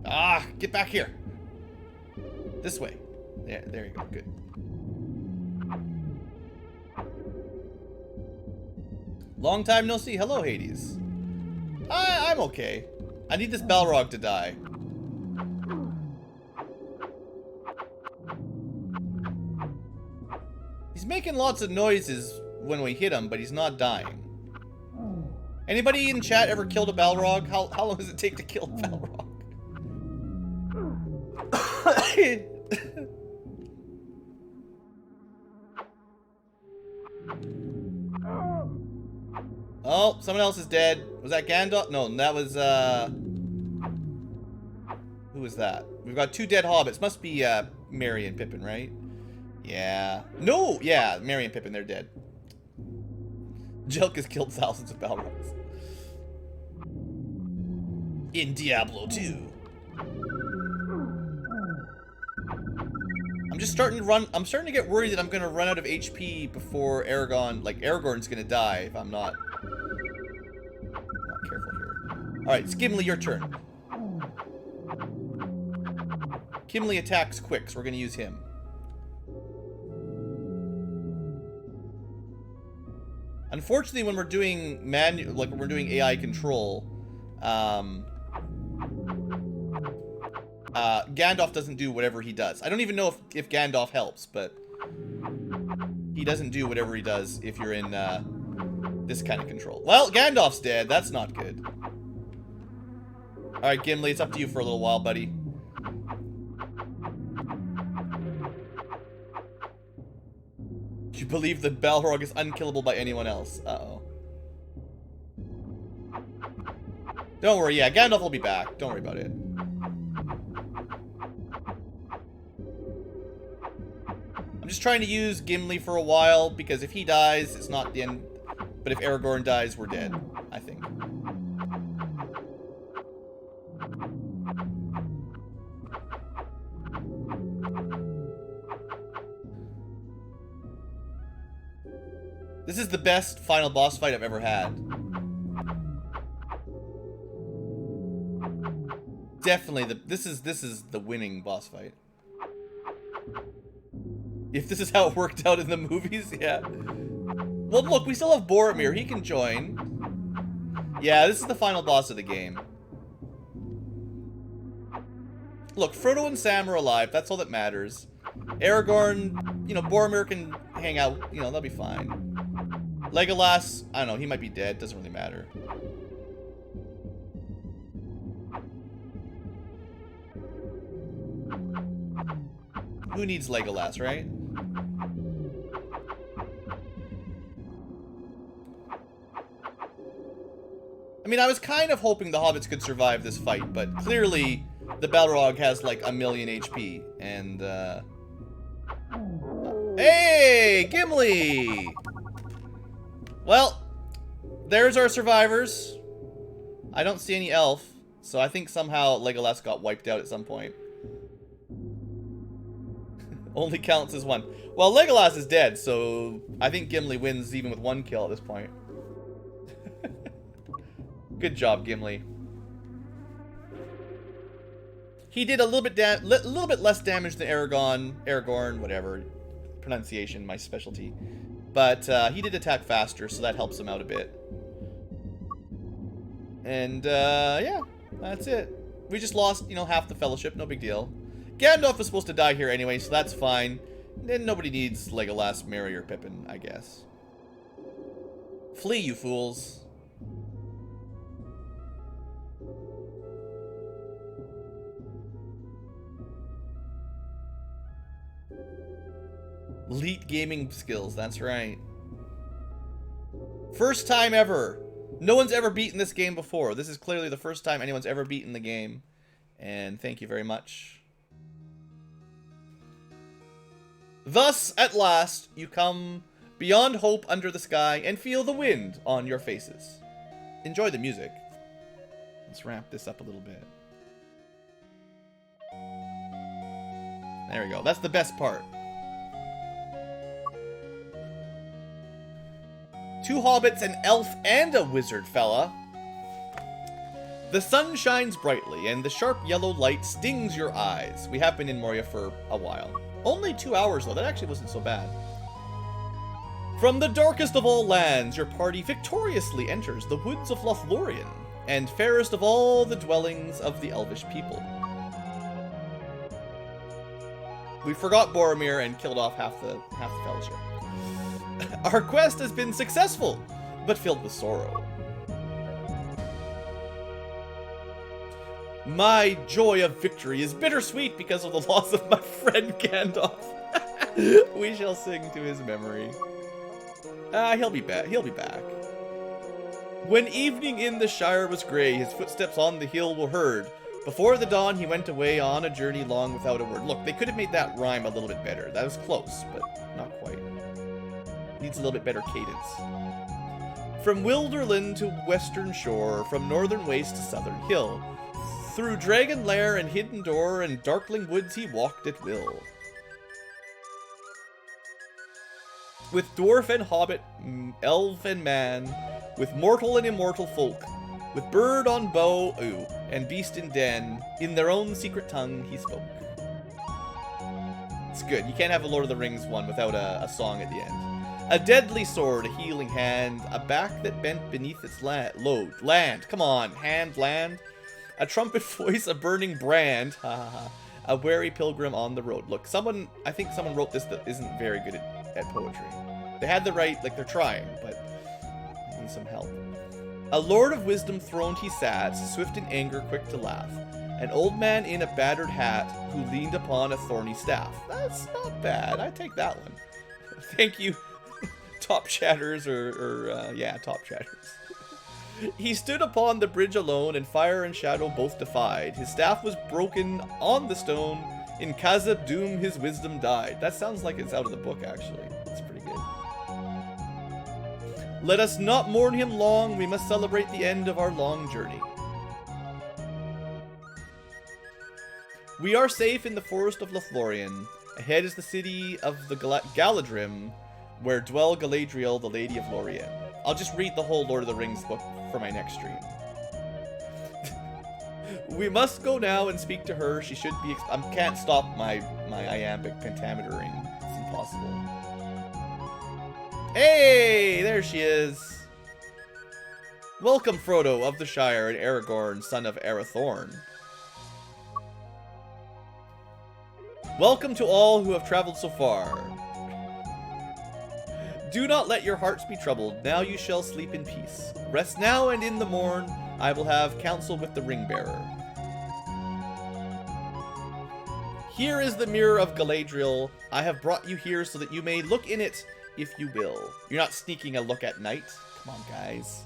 Ah, get back here. This way. There you go. Good. Long time no see. Hello, Hades. I'm okay. I need this Balrog to die. He's making lots of noises when we hit him, but he's not dying. Anybody in chat ever killed a Balrog? How long does it take to kill a Balrog? Oh, someone else is dead. Was that Gandalf? No, that was, who was that? We've got 2 dead hobbits. Must be, Merry and Pippin, right? Yeah. No! Yeah, Merry and Pippin, they're dead. Jelk has killed thousands of Balrogs. In Diablo 2. I'm just starting to run. I'm starting to get worried that I'm going to run out of HP before Aragorn's going to die if I'm not careful here. Alright, it's Gimli, your turn. Gimli attacks quick, so we're going to use him. Unfortunately, when we're doing when we're doing AI control, Gandalf doesn't do whatever he does. I don't even know if Gandalf helps, but he doesn't do whatever he does if you're in this kind of control. Well, Gandalf's dead. That's not good. Alright, Gimli, it's up to you for a little while, buddy. Do you believe that Balrog is unkillable by anyone else? Uh-oh. Don't worry, yeah, Gandalf will be back. Don't worry about it. I'm just trying to use Gimli for a while, because if he dies, it's not the end. But if Aragorn dies, we're dead, I think. This is the best final boss fight I've ever had. Definitely this is the winning boss fight. If this is how it worked out in the movies, yeah. Well, look, we still have Boromir. He can join. Yeah, this is the final boss of the game. Look, Frodo and Sam are alive. That's all that matters. Aragorn, you know, Boromir can hang out. You know, they'll be fine. Legolas, I don't know. He might be dead. Doesn't really matter. Who needs Legolas, right? I mean, I was kind of hoping the hobbits could survive this fight, but clearly the Balrog has like 1,000,000 HP, and hey, Gimli! Well, there's our survivors. I don't see any elf, so I think somehow Legolas got wiped out at some point. Only counts as 1. Well, Legolas is dead, so I think Gimli wins even with 1 kill at this point. Good job, Gimli. He did a little bit less damage than Aragorn, whatever. Pronunciation, my specialty. But he did attack faster, so that helps him out a bit. And yeah, that's it. We just lost, you know, half the fellowship, no big deal. Gandalf was supposed to die here anyway, so that's fine. And nobody needs Legolas, Merry, or Pippin, I guess. Flee, you fools. Elite gaming skills, that's right. First time ever. No one's ever beaten this game before. This is clearly the first time anyone's ever beaten the game. And thank you very much. Thus, at last, you come beyond hope under the sky and feel the wind on your faces. Enjoy the music. Let's ramp this up a little bit. There we go. That's the best part. 2 hobbits, an elf, and a wizard fella. The sun shines brightly, and the sharp yellow light stings your eyes. We have been in Moria for a while. Only 2 hours, though. That actually wasn't so bad. From the darkest of all lands, your party victoriously enters the woods of Lothlorien, and fairest of all the dwellings of the elvish people. We forgot Boromir and killed off half the fellowship. Our quest has been successful, but filled with sorrow. My joy of victory is bittersweet because of the loss of my friend Gandalf. We shall sing to his memory. He'll be back. He'll be back. When evening in the Shire was grey, his footsteps on the hill were heard. Before the dawn, he went away on a journey long without a word. Look, they could have made that rhyme a little bit better. That was close, but not quite. Needs a little bit better cadence. From Wilderland to western shore, from northern waste to southern hill, through dragon lair and hidden door and darkling woods he walked at will. With dwarf and hobbit, elf and man, with mortal and immortal folk, with bird on bow, and beast in den, in their own secret tongue he spoke. It's good. You can't have a Lord of the Rings one without a song at the end. A deadly sword, a healing hand, a back that bent beneath its land. Come on, land. A trumpet voice, a burning brand. Ha ha ha. A wary pilgrim on the road. Look, I think someone wrote this that isn't very good at poetry. They had the right, like they're trying, but they need some help. A lord of wisdom throned he sat, swift in anger, quick to laugh. An old man in a battered hat, who leaned upon a thorny staff. That's not bad. I take that one. Thank you, Top Chatters, yeah, Top Chatters. He stood upon the bridge alone, and fire and shadow both defied. His staff was broken on the stone. In Khazad Doom his wisdom died. That sounds like it's out of the book, actually. It's pretty good. Let us not mourn him long. We must celebrate the end of our long journey. We are safe in the forest of Lothlorien. Ahead is the city of the Galadrim, where dwell Galadriel, the Lady of Lorien. I'll just read the whole Lord of the Rings book for my next stream. We must go now and speak to her. She should be... I can't stop my iambic pentametering. It's impossible. Hey! There she is. Welcome, Frodo of the Shire, and Aragorn, son of Arathorn. Welcome to all who have traveled so far. Do not let your hearts be troubled. Now you shall sleep in peace. Rest now, and in the morn I will have counsel with the ring-bearer. Here is the mirror of Galadriel. I have brought you here so that you may look in it, if you will. You're not sneaking a look at night. Come on, guys.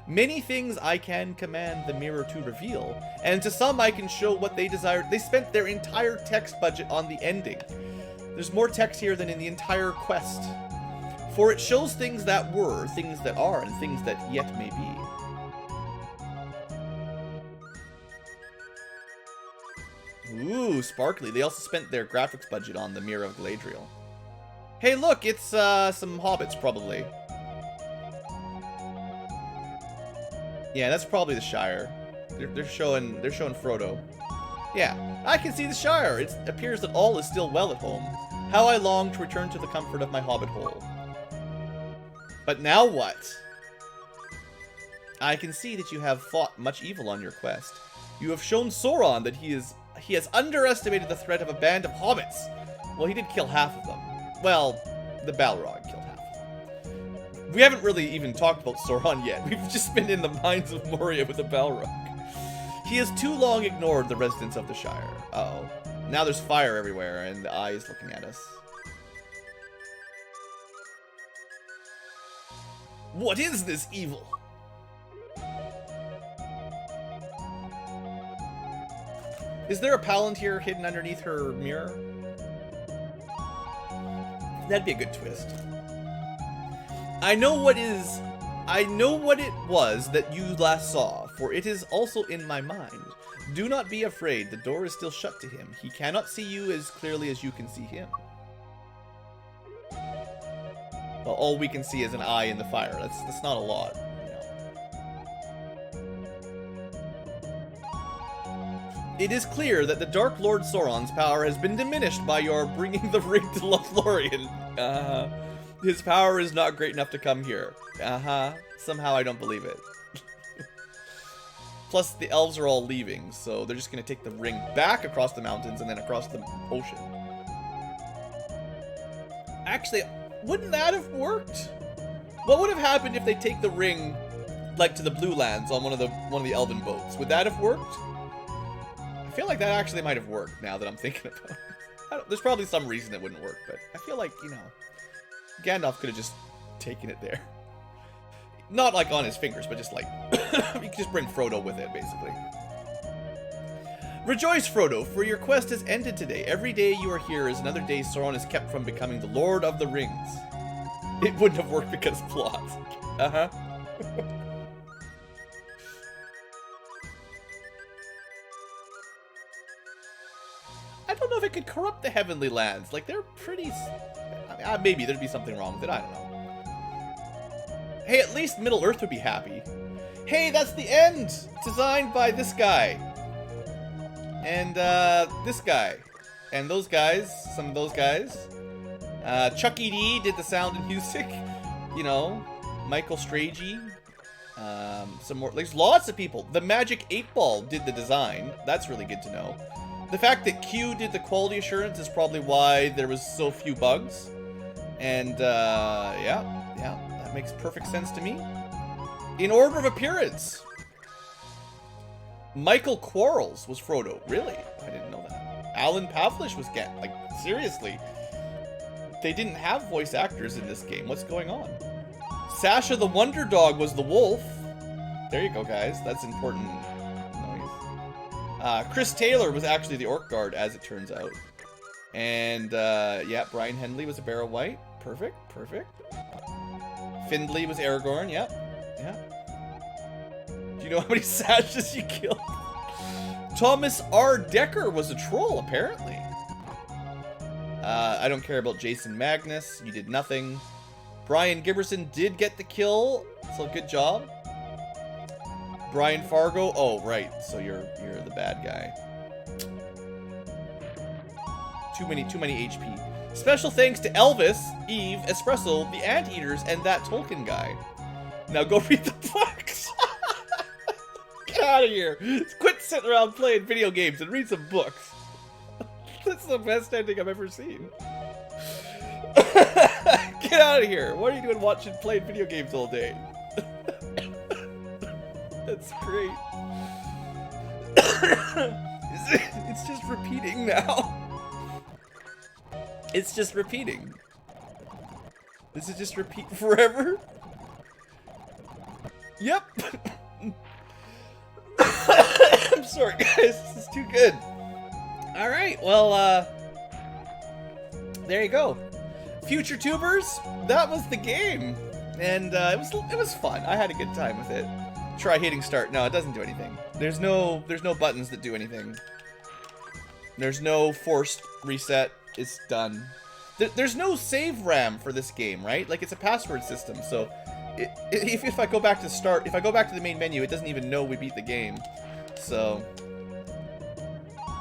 Many things I can command the mirror to reveal, and to some I can show what they desire. They spent their entire text budget on the ending. There's more text here than in the entire quest. For it shows things that were, things that are, and things that yet may be. Ooh, sparkly. They also spent their graphics budget on the Mirror of Galadriel. Hey, look, it's some hobbits, probably. Yeah, that's probably the Shire. They're showing Frodo. Yeah, I can see the Shire. It appears that all is still well at home. How I long to return to the comfort of my hobbit hole. But now what? I can see that you have fought much evil on your quest. You have shown Sauron that he has underestimated the threat of a band of hobbits. Well, he did kill half of them. Well, the Balrog killed half of them. We haven't really even talked about Sauron yet. We've just been in the mines of Moria with the Balrog. He has too long ignored the residents of the Shire. Uh-oh. Now there's fire everywhere, and the eye is looking at us. What is this evil? Is there a Palantir hidden underneath her mirror? That'd be a good twist. I know what it was that you last saw, for it is also in my mind. Do not be afraid, the door is still shut to him. He cannot see you as clearly as you can see him. Well, all we can see is an eye in the fire. That's not a lot. It is clear that the Dark Lord Sauron's power has been diminished by your bringing the ring to Lothlorien. His power is not great enough to come here. Somehow I don't believe it. Plus, the elves are all leaving, so they're just going to take the ring back across the mountains and then across the ocean. Actually, wouldn't that have worked? What would have happened if they take the ring, like, to the Blue Lands on one of the elven boats? Would that have worked? I feel like that actually might have worked now that I'm thinking about it. There's probably some reason it wouldn't work, but I feel like, you know, Gandalf could have just taken it there. Not like on his fingers, but just like, you could just bring Frodo with it, basically. Rejoice, Frodo, for your quest has ended today. Every day you are here is another day Sauron is kept from becoming the Lord of the Rings. It wouldn't have worked because plot. I don't know if it could corrupt the Heavenly Lands. Like, they're pretty... I mean, maybe there'd be something wrong with it, I don't know. Hey, at least Middle-earth would be happy. Hey, that's the end! Designed by this guy. And, this guy. And those guys. Some of those guys. Chuck E.D. did the sound and music. You know. Michael Strachey. Some more. There's lots of people. The Magic 8-Ball did the design. That's really good to know. The fact that Q did the quality assurance is probably why there was so few bugs. And, yeah, that makes perfect sense to me. In order of appearance, Michael Quarles was Frodo. Really? I didn't know that. Alan Pavlish was Gandalf. Like, seriously. They didn't have voice actors in this game. What's going on? Sasha the Wonder Dog was the wolf. There you go, guys. That's important noise. Chris Taylor was actually the Orc Guard, as it turns out. And, yeah, Brian Henley was a Barrow White. Perfect. Findley was Aragorn. Yep. Do you know how many Sashes you killed? Thomas R. Decker was a troll, apparently. I don't care about Jason Magnus. You did nothing. Brian Giberson did get the kill, so good job. Brian Fargo. Oh, right. So you're the bad guy. Too many HP. Special thanks to Elvis, Eve, Espresso, the Anteaters, and that Tolkien guy. Now go read the books. Get out of here. Quit sitting around playing video games and read some books. That's the best ending I've ever seen. Get out of here. What are you doing playing video games all day? That's great. It's just repeating now. It's just repeating. Does it just repeat forever? Yep. I'm sorry, guys. This is too good. All right. Well, there you go. Future Tubers. That was the game, and it was fun. I had a good time with it. Try hitting start. No, it doesn't do anything. There's no buttons that do anything. There's no forced reset. It's done. There's no save RAM for this game, right? Like, it's a password system, so if I go back to start, if I go back to the main menu, it doesn't even know we beat the game. So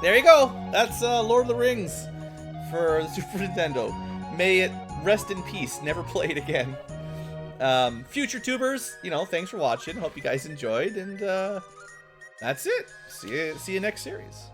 there you go. That's Lord of the Rings for the Super Nintendo. May it rest in peace. Never play it again. Future Tubers, you know, thanks for watching. Hope you guys enjoyed, and that's it. See you next series.